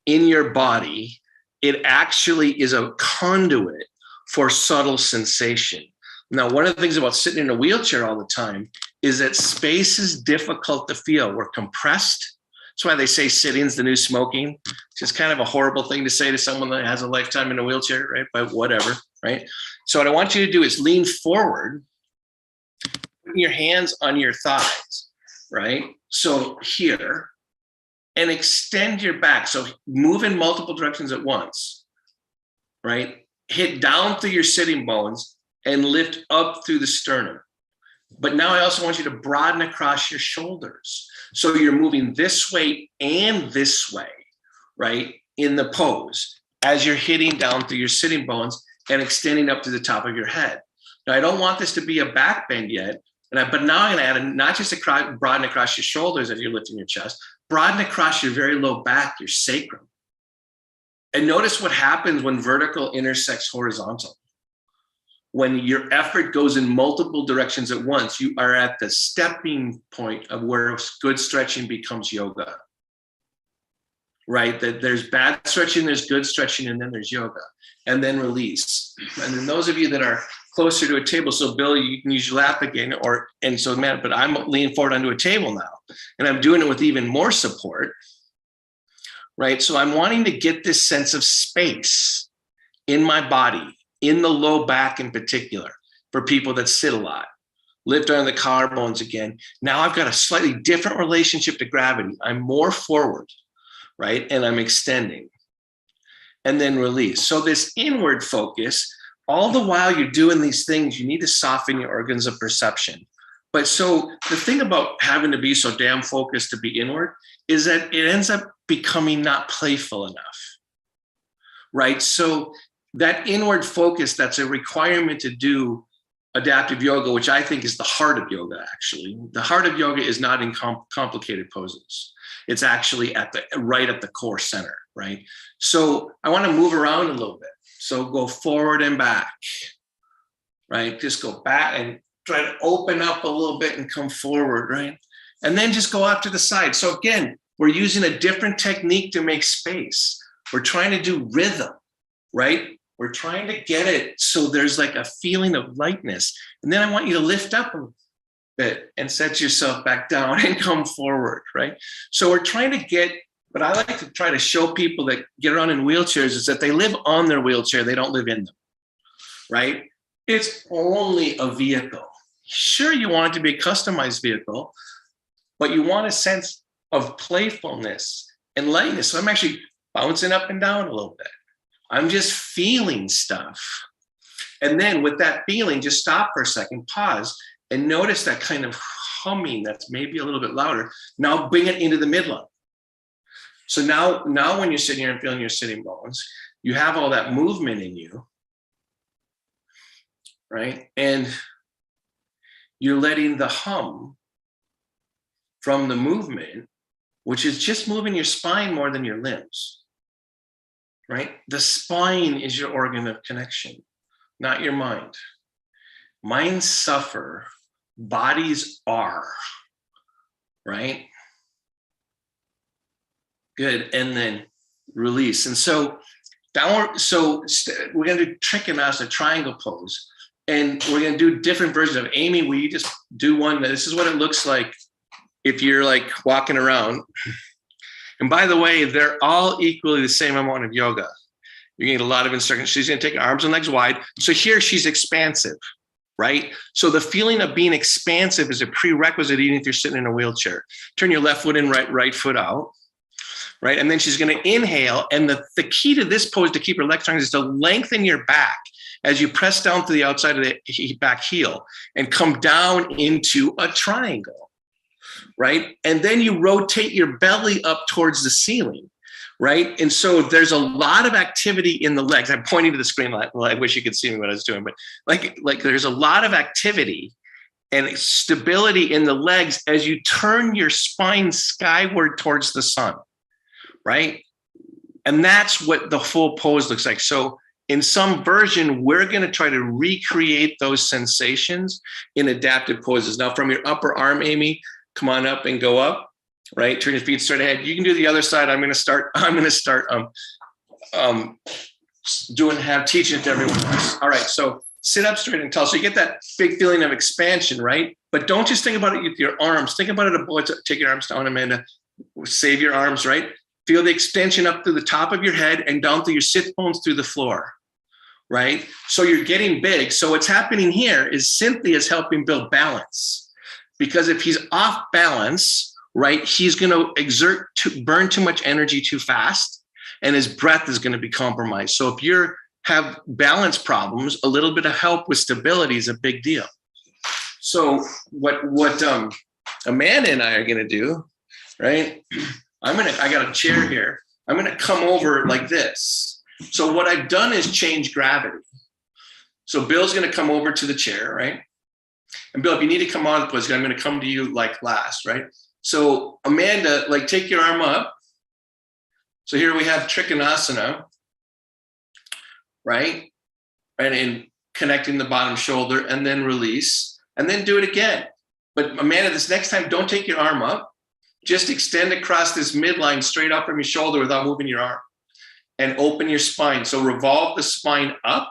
in your body, it actually is a conduit for subtle sensation. Now, one of the things about sitting in a wheelchair all the time is that space is difficult to feel. We're compressed. That's why they say sitting's the new smoking, which is kind of a horrible thing to say to someone that has a lifetime in a wheelchair, right? But whatever, right? So what I want you to do is lean forward, putting your hands on your thighs, right? So here, and extend your back. So move in multiple directions at once, right? Hit down through your sitting bones and lift up through the sternum. But now I also want you to broaden across your shoulders. So you're moving this way and this way, right? In the pose as you're hitting down through your sitting bones and extending up to the top of your head. Now, I don't want this to be a back bend yet, but now I'm going to add not just broaden across your shoulders as you're lifting your chest, broaden across your very low back, your sacrum. And notice what happens when vertical intersects horizontal. When your effort goes in multiple directions at once, you are at the stepping point of where good stretching becomes yoga, right? That there's bad stretching, there's good stretching, and then there's yoga, and then release. And then those of you that are closer to a table, so Bill, you can use your lap again, but I'm leaning forward onto a table now, and I'm doing it with even more support, right? So I'm wanting to get this sense of space in my body, in the low back in particular, for people that sit a lot. Lift on the collarbones again. Now I've got a slightly different relationship to gravity. I'm more forward, right? And I'm extending. And then release. So this inward focus, all the while you're doing these things, you need to soften your organs of perception. But so the thing about having to be so damn focused to be inward is that it ends up becoming not playful enough, right? So that inward focus, that's a requirement to do adaptive yoga, which I think is the heart of yoga, actually. The heart of yoga is not in complicated poses. It's actually right at the core center, right? So I want to move around a little bit. So go forward and back, right? Just go back and try to open up a little bit and come forward, right? And then just go out to the side. So again, we're using a different technique to make space. We're trying to do rhythm, right? We're trying to get it so there's like a feeling of lightness. And then I want you to lift up a bit and set yourself back down and come forward, right? So we're trying to get, what I like to try to show people that get around in wheelchairs is that they live on their wheelchair, they don't live in them, right? It's only a vehicle. Sure, you want it to be a customized vehicle, but you want a sense of playfulness and lightness. So I'm actually bouncing up and down a little bit. I'm just feeling stuff. And then with that feeling, just stop for a second, pause, and notice that kind of humming that's maybe a little bit louder. Now bring it into the midline. So now when you're sitting here and feeling your sitting bones, you have all that movement in you, right? And you're letting the hum from the movement, which is just moving your spine more than your limbs. Right? The spine is your organ of connection, not your mind. Minds suffer, bodies are, right? Good. And then release. And so downward. So we're going to do Trikonasana, triangle pose. And we're going to do different versions of Amy. Will you just do one? This is what it looks like if you're like walking around. And by the way, they're all equally the same amount of yoga. You're going to get a lot of instruction. She's going to take her arms and legs wide. So here she's expansive, right? So the feeling of being expansive is a prerequisite even if you're sitting in a wheelchair. Turn your left foot in, right foot out, right? And then she's going to inhale. And the key to this pose to keep her legs strong is to lengthen your back as you press down to the outside of the back heel and come down into a triangle, right? And then you rotate your belly up towards the ceiling, right? And so there's a lot of activity in the legs. I'm pointing to the screen. I wish you could see me what I was doing, but like there's a lot of activity and stability in the legs as you turn your spine skyward towards the sun, right? And that's what the full pose looks like. So in some version, we're going to try to recreate those sensations in adaptive poses. Now, from your upper arm, Amy, come on up and go up, right? Turn your feet straight ahead. You can do the other side. I'm going to start teaching it to everyone else. All right. So sit up straight and tall. So you get that big feeling of expansion, right? But don't just think about it with your arms. Think about it. Take your arms down, Amanda. Save your arms, right? Feel the extension up through the top of your head and down through your sit bones through the floor, right? So you're getting big. So what's happening here is Cynthia's helping build balance, because if he's off balance, right, he's going to burn too much energy too fast, and his breath is going to be compromised. So if you have balance problems, a little bit of help with stability is a big deal. So what Amanda and I are going to do, right? I got a chair here. I'm going to come over like this. So what I've done is change gravity. So Bill's going to come over to the chair, right? And Bill, if you need to come on the pose, I'm going to come to you like last, right? So Amanda, like take your arm up. So here we have Trikonasana, right? And in connecting the bottom shoulder, and then release, and then do it again. But Amanda, this next time, don't take your arm up. Just extend across this midline straight up from your shoulder without moving your arm, and open your spine. So revolve the spine up,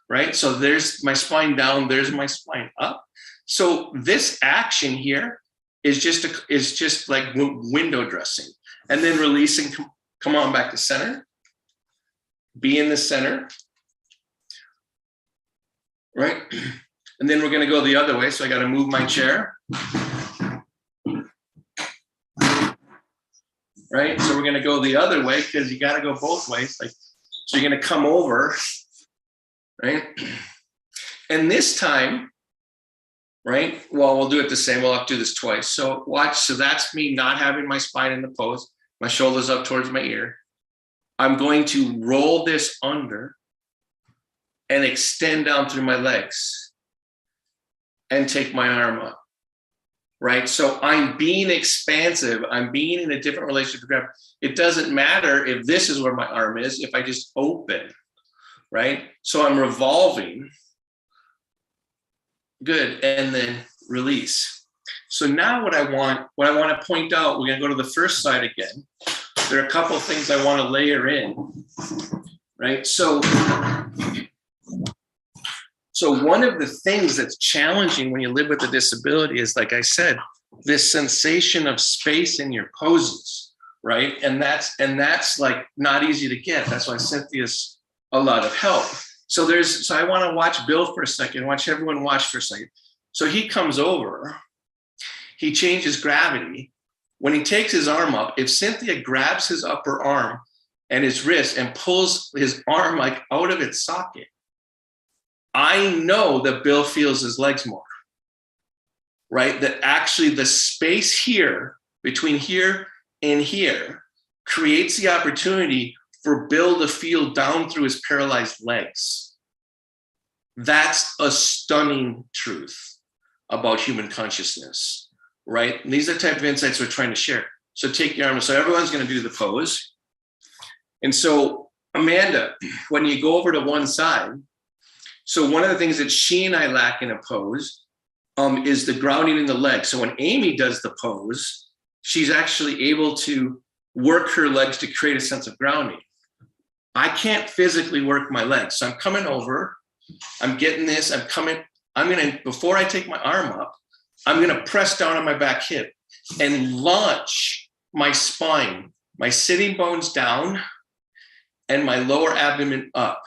right? So there's my spine down, there's my spine up. So this action here is just like window dressing, and then releasing. Come on back to center. Be in the center, right? And then we're going to go the other way. So I got to move my chair. Right? So we're going to go the other way because you got to go both ways. Like, so you're going to come over, right? And this time, right? Well, we'll do it the same. We'll have to do this twice. So watch. So that's me not having my spine in the pose. My shoulders up towards my ear. I'm going to roll this under and extend down through my legs and take my arm up. Right? So I'm being expansive. I'm being in a different relationship to gravity. It doesn't matter if this is where my arm is, if I just open, right? So I'm revolving. Good. And then release. So now what I want to point out, we're going to go to the first side again. There are a couple of things I want to layer in, right? So one of the things that's challenging when you live with a disability is, like I said, this sensation of space in your poses, right? And that's like not easy to get. That's why Cynthia's a lot of help. So I want to watch Bill for a second, watch everyone watch for a second. So he comes over, he changes gravity. When he takes his arm up, if Cynthia grabs his upper arm and his wrist and pulls his arm like out of its socket, I know that Bill feels his legs more, right? That actually the space here, between here and here, creates the opportunity for Bill to feel down through his paralyzed legs. That's a stunning truth about human consciousness, right? And these are the type of insights we're trying to share. So take your arm. So everyone's going to do the pose. And so Amanda, when you go over to one side, so one of the things that she and I lack in a pose is the grounding in the leg. So when Amy does the pose, she's actually able to work her legs to create a sense of grounding. I can't physically work my legs. So I'm coming over, I'm getting this, before I take my arm up, I'm gonna press down on my back hip and launch my spine, my sitting bones down and my lower abdomen up,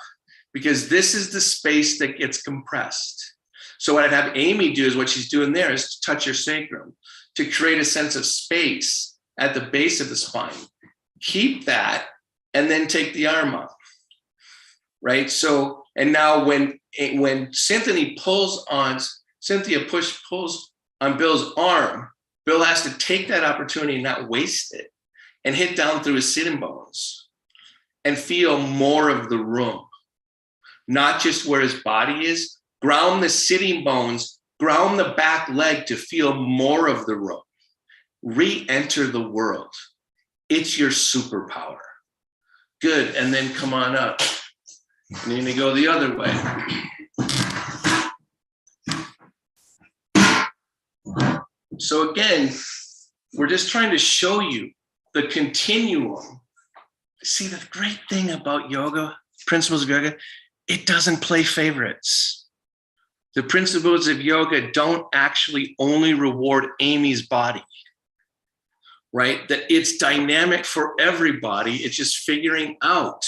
because this is the space that gets compressed. So what I'd have Amy do is what she's doing there is to touch your sacrum to create a sense of space at the base of the spine. Keep that and then take the arm up, right? So, and now when Cynthia pulls on Bill's arm, Bill has to take that opportunity and not waste it and hit down through his sitting bones and feel more of the room, not just where his body is. Ground the sitting bones, ground the back leg to feel more of the room. Re-enter the world. It's your superpower. Good, and then come on up. And you're gonna go the other way. So again, we're just trying to show you the continuum. See, the great thing about yoga, principles of yoga, it doesn't play favorites. The principles of yoga don't actually only reward Amy's body, right? That it's dynamic for everybody. It's just figuring out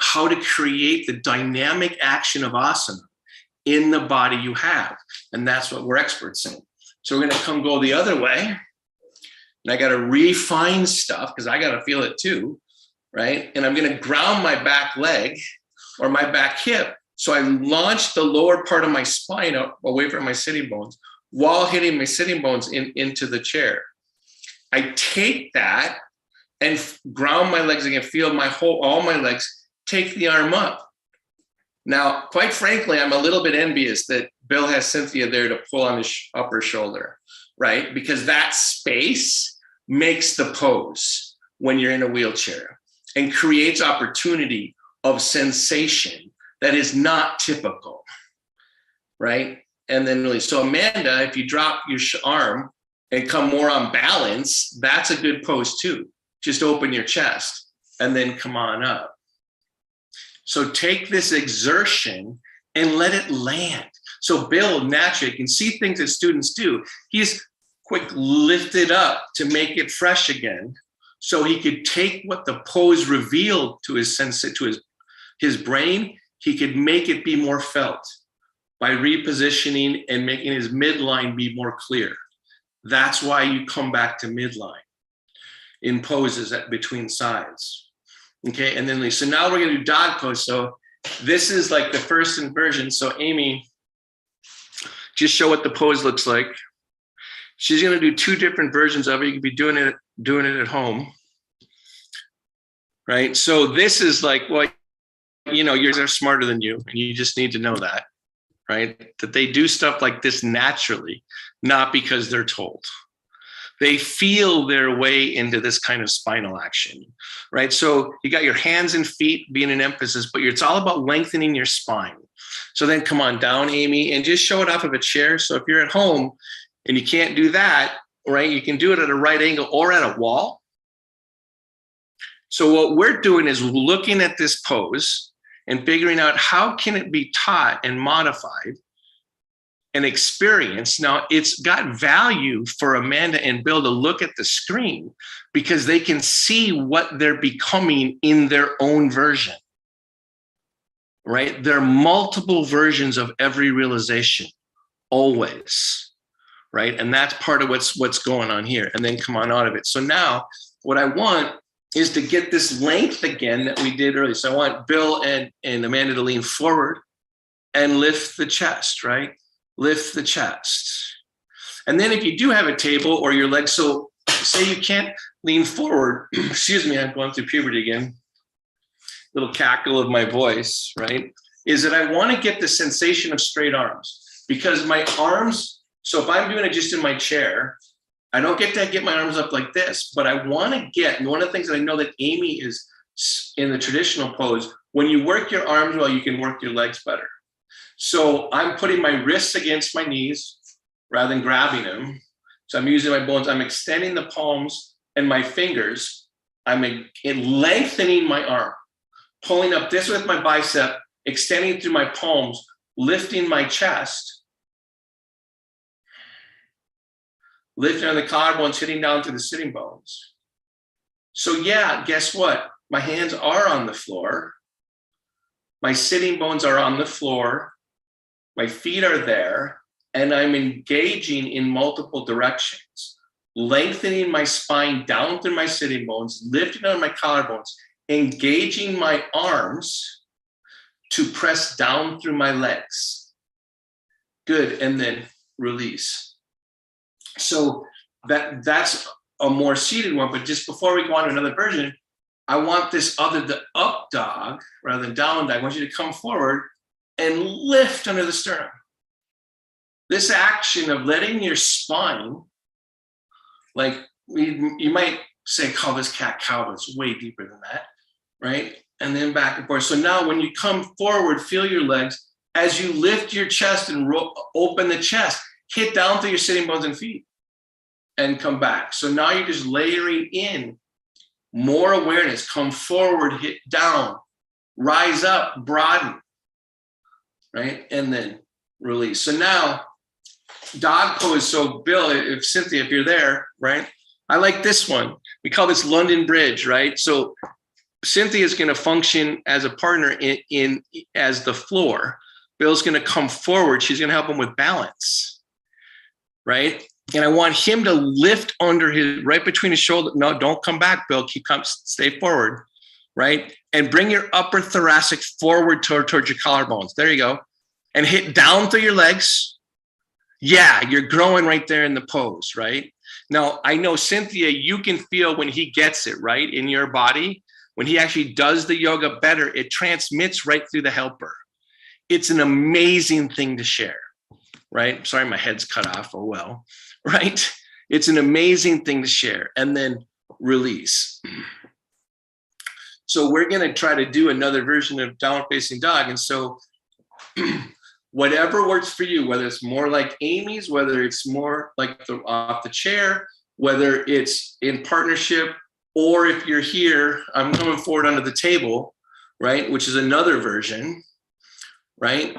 how to create the dynamic action of asana in the body you have. And that's what we're experts in. So we're gonna go the other way. And I gotta refine stuff because I gotta feel it too, right? And I'm gonna ground my back leg or my back hip. So I launch the lower part of my spine up away from my sitting bones while hitting my sitting bones into the chair. I take that and ground my legs again, feel all my legs, take the arm up. Now, quite frankly, I'm a little bit envious that Bill has Cynthia there to pull on his upper shoulder, right? Because that space makes the pose when you're in a wheelchair and creates opportunity of sensation that is not typical, right? And then really, so Amanda, if you drop your arm and come more on balance, that's a good pose too. Just open your chest and then come on up. So take this exertion and let it land. So Bill, naturally, you can see things that students do. He's quick lifted up to make it fresh again, so he could take what the pose revealed to his his brain, he could make it be more felt by repositioning and making his midline be more clear. That's why you come back to midline in poses between sides. Okay, and then so now we're gonna do dog pose. So this is like the first inversion. So Amy, just show what the pose looks like. She's gonna do two different versions of it. You can be doing it at home, right? So this is like, well, you know, yours are smarter than you, and you just need to know that, right? That they do stuff like this naturally, not because they're told. They feel their way into this kind of spinal action, right? So you got your hands and feet being an emphasis, but it's all about lengthening your spine. So then come on down, Amy, and just show it off of a chair. So if you're at home and you can't do that, right, you can do it at a right angle or at a wall. So what we're doing is looking at this pose and figuring out how can it be taught and modified and experienced. Now, it's got value for Amanda and Bill to look at the screen because they can see what they're becoming in their own version, right? There are multiple versions of every realization, always, right? And that's part of what's going on here, and then come on out of it. So now what I want is to get this length again that we did earlier. So I want Bill and Amanda to lean forward and lift the chest, right? Lift the chest. And then if you do have a table or your legs, so say you can't lean forward, excuse me, I'm going through puberty again, little cackle of my voice, right? Is that I want to get the sensation of straight arms because my arms, so if I'm doing it just in my chair, I don't get to get my arms up like this, but I want to get, and one of the things that I know that Amy is in the traditional pose, when you work your arms well, you can work your legs better. So I'm putting my wrists against my knees rather than grabbing them. So I'm using my bones. I'm extending the palms and my fingers, I'm lengthening my arm, pulling up this with my bicep, extending through my palms, lifting my chest, lifting on the collarbones, hitting down to the sitting bones. So yeah, guess what? My hands are on the floor. My sitting bones are on the floor. My feet are there, and I'm engaging in multiple directions, lengthening my spine down through my sitting bones, lifting on my collarbones, engaging my arms to press down through my legs. Good, and then release. So that's a more seated one, but just before we go on to another version, I want the up dog rather than down dog. I want you to come forward and lift under the sternum. This action of letting your spine, like you might say, call this cat-cow, but it's way deeper than that, right? And then back and forth. So now when you come forward, feel your legs. As you lift your chest and open the chest, hit down through your sitting bones and feet and come back. So now you're just layering in more awareness. Come forward, hit down, rise up, broaden, right? And then release. So now dog pose. So Bill, if Cynthia, if you're there, right? I like this one. We call this London Bridge, right? So Cynthia is going to function as a partner in as the floor. Bill's going to come forward. She's going to help him with balance, right? And I want him to lift under right between his shoulder. No, don't come back, Bill. Stay forward, right? And bring your upper thoracic forward towards your collarbones. There you go. And hit down through your legs. Yeah, you're growing right there in the pose, right? Now, I know, Cynthia, you can feel when he gets it, right, in your body. When he actually does the yoga better, it transmits right through the helper. It's an amazing thing to share, right? Sorry, my head's cut off. Oh, well, right? It's an amazing thing to share. And then release. So we're going to try to do another version of downward facing dog. And so whatever works for you, whether it's more like Amy's, whether it's more like off the chair, whether it's in partnership, or if you're here, I'm coming forward under the table, right? Which is another version, right?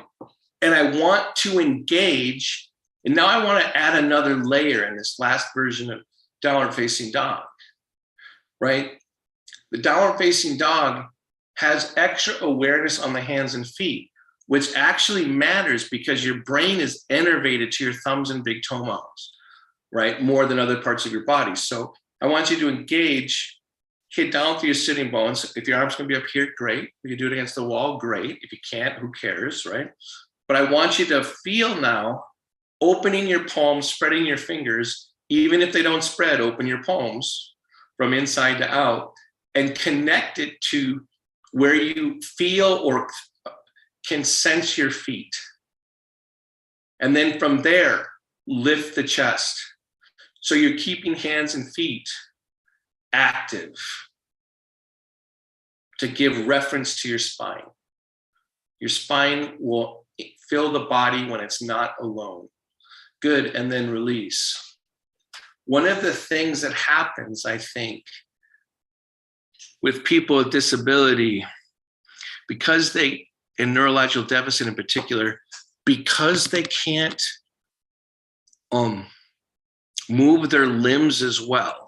And I want to engage. And now I want to add another layer in this last version of downward facing dog, right? The downward facing dog has extra awareness on the hands and feet, which actually matters because your brain is innervated to your thumbs and big toe mounds, right? More than other parts of your body. So I want you to engage, hit down through your sitting bones. If your arm's going to be up here, great. If you do it against the wall, great. If you can't, who cares, right? But I want you to feel now opening your palms, spreading your fingers. Even if they don't spread, open your palms from inside to out and connect it to where you feel or can sense your feet. And then from there, lift the chest. So you're keeping hands and feet active to give reference to your spine. Your spine will fill the body when it's not alone. Good, and then release. One of the things that happens, I think, with people with disability, because they, in neurological deficit in particular, because they can't move their limbs as well,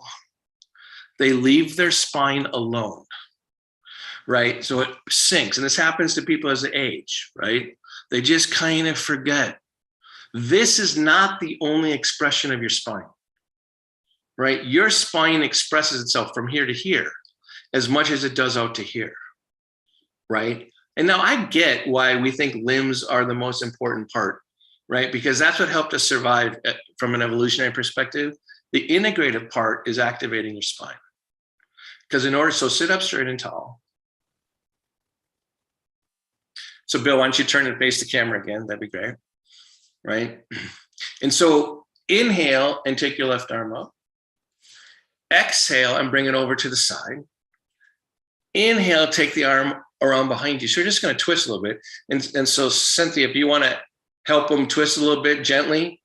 they leave their spine alone, right? So it sinks, and this happens to people as they age, right? They just kind of forget. This is not the only expression of your spine, right? Your spine expresses itself from here to here as much as it does out to here, right? And now I get why we think limbs are the most important part, right? Because that's what helped us survive from an evolutionary perspective. The integrative part is activating your spine. Because so sit up straight and tall. So Bill, why don't you turn and face the camera again? That'd be great, right? And so inhale and take your left arm up. Exhale and bring it over to the side. Inhale, take the arm around behind you. So you're just going to twist a little bit. And so Cynthia, if you want to help them twist a little bit gently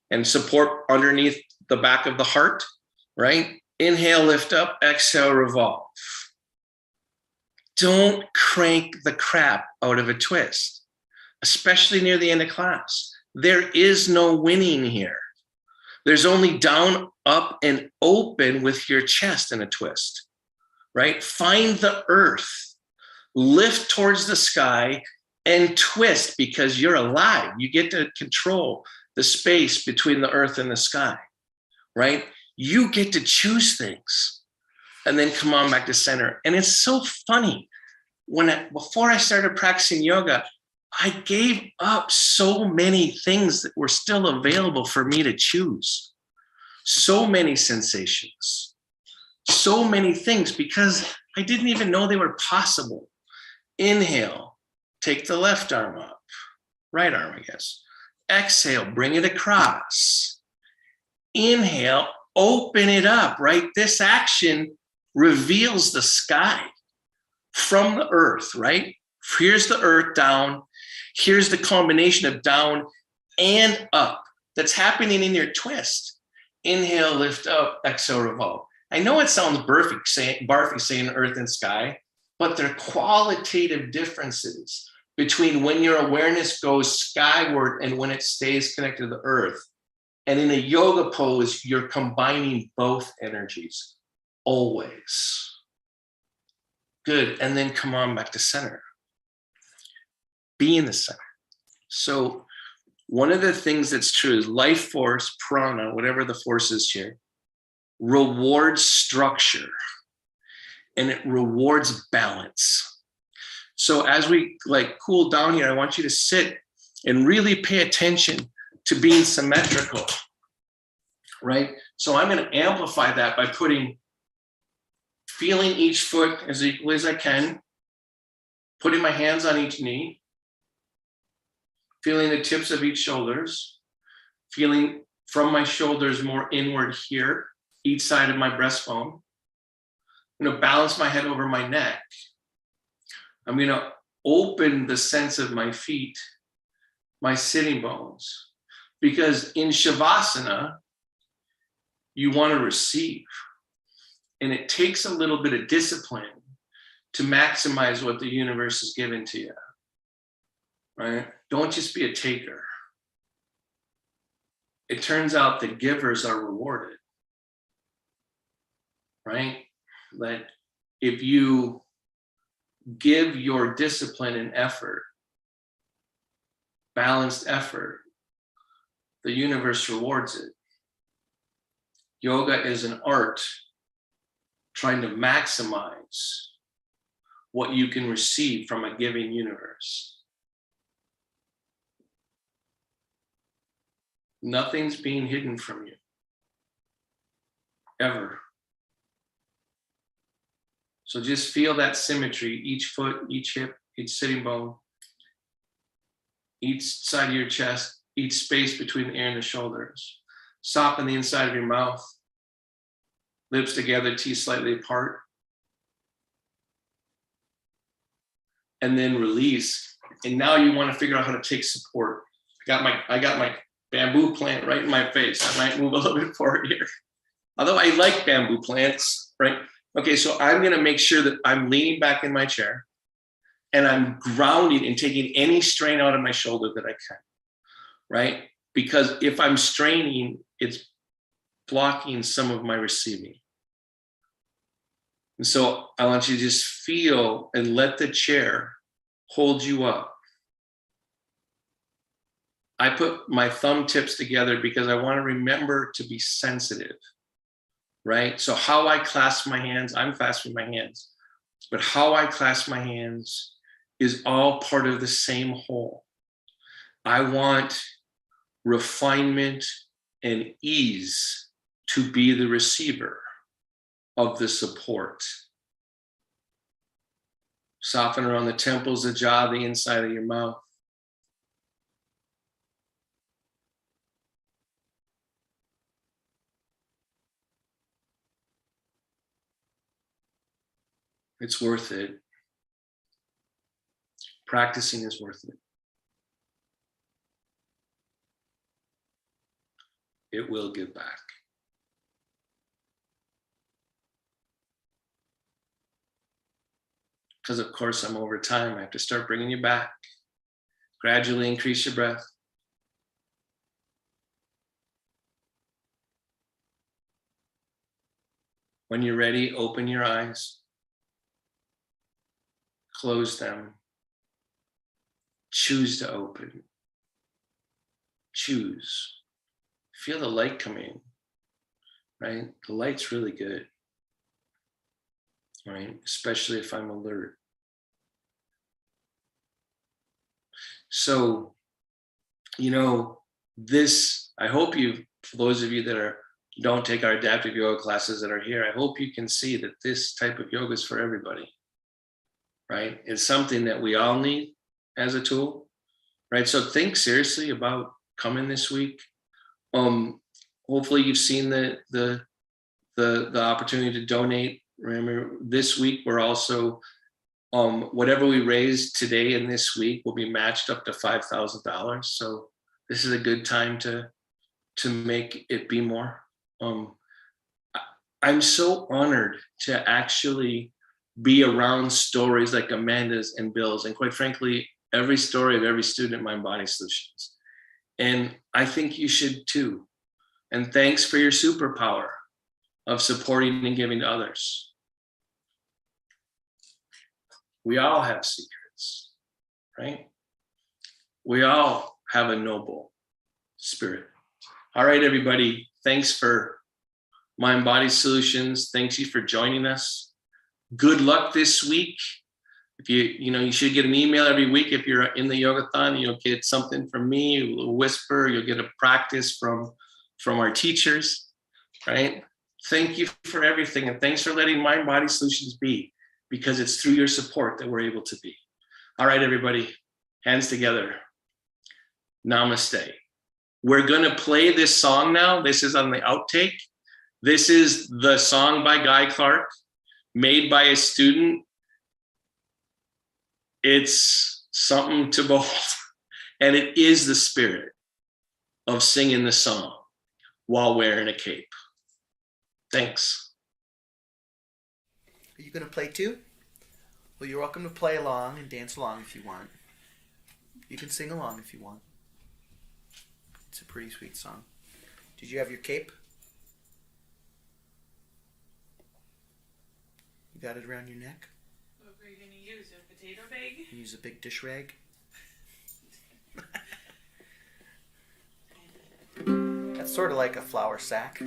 and support underneath the back of the heart, right? Inhale, lift up, exhale, revolve. Don't crank the crap out of a twist, especially near the end of class. There is no winning here. There's only down, up, and open with your chest in a twist, right? Find the earth, lift towards the sky, and twist because you're alive. You get to control the space between the earth and the sky, right? You get to choose things and then come on back to center. And it's so funny. Before I started practicing yoga, I gave up so many things that were still available for me to choose. So many sensations, so many things because I didn't even know they were possible. Inhale, take the left arm up, right arm, I guess. Exhale, bring it across. Inhale, open it up, right? This action reveals the sky from the earth, right? Here's the earth down. Here's the combination of down and up that's happening in your twist. Inhale, lift up, exhale, revolve. I know it sounds barfy saying earth and sky, but they're qualitative differences between when your awareness goes skyward and when it stays connected to the earth. And in a yoga pose, you're combining both energies, always. Good, and then come on back to center. Be in the center. So one of the things that's true is life force, prana, whatever the force is here, rewards structure and it rewards balance. So as we cool down here, I want you to sit and really pay attention to being symmetrical, right? So I'm going to amplify that by feeling each foot as equally as I can, putting my hands on each knee, feeling the tips of each shoulders, feeling from my shoulders more inward here, each side of my breastbone. I'm going to balance my head over my neck. I'm going to open the sense of my feet, my sitting bones, because in Shavasana, you want to receive. And it takes a little bit of discipline to maximize what the universe has given to you, right? Don't just be a taker. It turns out that givers are rewarded, right? That if you give your discipline and effort, balanced effort, the universe rewards it. Yoga is an art trying to maximize what you can receive from a giving universe. Nothing's being hidden from you, ever. So just feel that symmetry, each foot, each hip, each sitting bone, each side of your chest, each space between the ear and the shoulders. Soften the inside of your mouth, lips together, teeth slightly apart. And then release. And now you want to figure out how to take support. I got my bamboo plant right in my face. I might move a little bit forward here. Although I like bamboo plants, right? Okay, so I'm going to make sure that I'm leaning back in my chair and I'm grounding and taking any strain out of my shoulder that I can, right? Because if I'm straining, it's blocking some of my receiving. And so I want you to just feel and let the chair hold you up. I put my thumb tips together because I want to remember to be sensitive, right? So how I clasp my hands, I'm clasping my hands, but how I clasp my hands is all part of the same whole. I want refinement and ease to be the receiver of the support. Soften around the temples, the jaw, the inside of your mouth. It's worth it. Practicing is worth it. It will give back. because of course I'm over time. I have to start bringing you back. Gradually increase your breath. When you're ready, open your eyes. Close them. Choose to open. Choose. Feel the light coming, right? The light's really good, right? Especially if I'm alert. So, this, I hope for those of you that don't take our adaptive yoga classes that are here, I hope you can see that this type of yoga is for everybody, right? It's something that we all need as a tool, right? So think seriously about coming this week. Hopefully you've seen the opportunity to donate. Remember, this week we're also, whatever we raise today and this week will be matched up to $5,000. So this is a good time to make it be more. I'm so honored to actually be around stories like Amanda's and Bill's, and quite frankly, every story of every student at Mind Body Solutions. And I think you should too. And thanks for your superpower of supporting and giving to others. We all have secrets, right? We all have a noble spirit. All right, everybody. Thanks for Mind Body Solutions. Thanks you for joining us. Good luck this week. If you should get an email every week. If you're in the yogathon, you'll get something from me, a whisper. You'll get a practice from our teachers, right? Thank you for everything, and thanks for letting Mind Body Solutions be, because it's through your support that we're able to be. All right, everybody, hands together. Namaste. We're gonna play this song now. This is on the outtake. This is the song by Guy Clark, made by a student. It's something to behold, and it is the spirit of singing the song while wearing a cape. Thanks. Are you going to play too? Well, you're welcome to play along and dance along if you want. You can sing along if you want. It's a pretty sweet song. Did you have your cape? You got it around your neck? What were you going to use? A potato bag? Use a big dish rag? That's sort of like a flour sack. A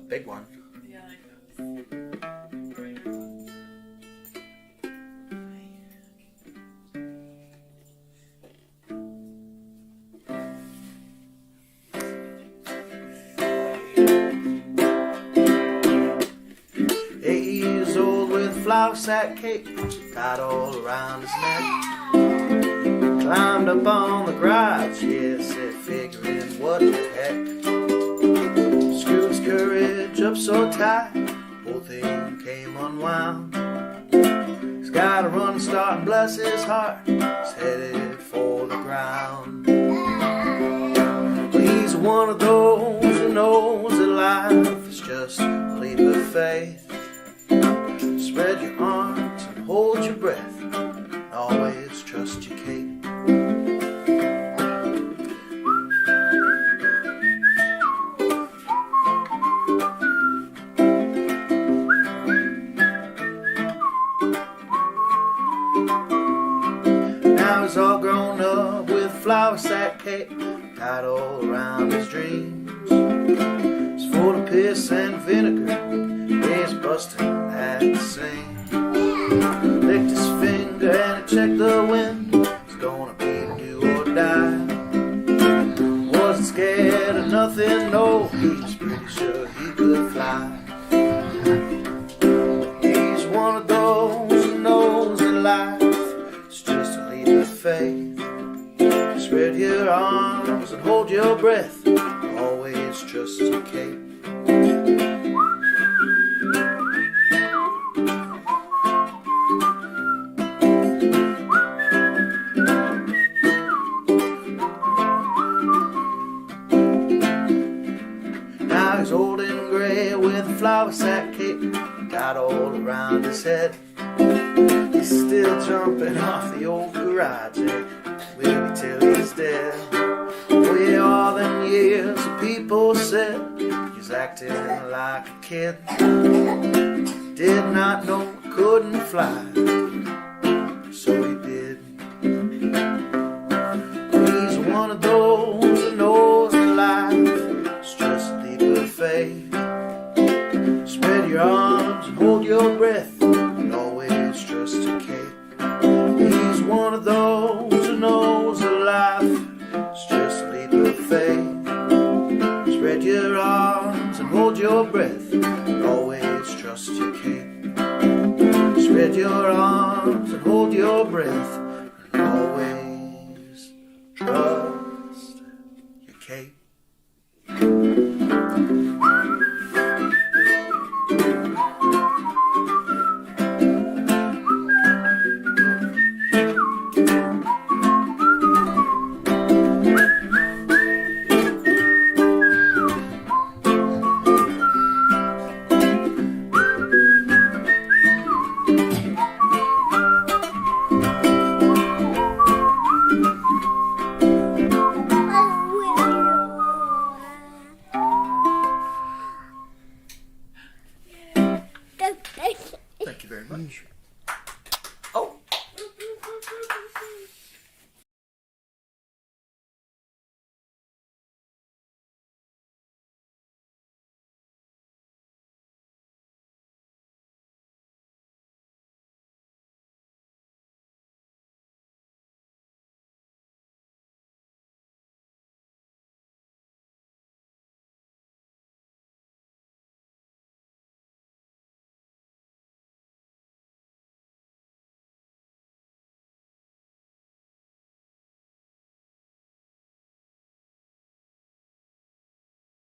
big one. Yeah, I like those. Flour sack cape tied all around his neck. Climbed up on the garage, yeah, said figuring what the heck. Screwed his courage up so tight, whole thing came unwound. He's gotta run and start and bless his heart, he's headed for the ground. Well, he's one of those who knows that life is just a leap of faith. Spread your arms and hold your breath, and always trust your cape. Now he's all grown up with a flour sack cape tied all around his dreams. It's full of piss and vinegar, he's busting at the seams. Licked his finger and he checked the wind. It's gonna be do or die. Wasn't scared of nothing, no, he was pretty sure he could fly. He's one of those who knows that life is just a leap of faith. Spread your arms and hold your breath, always trust your cape. Now he's old and gray with a flour sack cape tied all around his head. He's still jumping off the old garage, and will be till he's dead. Oh yeah, all them years people said he's acting like a kid. Did not know he couldn't fly, so he did. He's one of those that knows that life is just a leap of faith. Spread your arms and hold your breath, and always trust your Kate. He's one of those who knows that life is just a leap of faith. Spread your arms and hold your breath, and always trust your Kate. Spread your arms and hold your breath, and always trust your Kate. Thank you very much.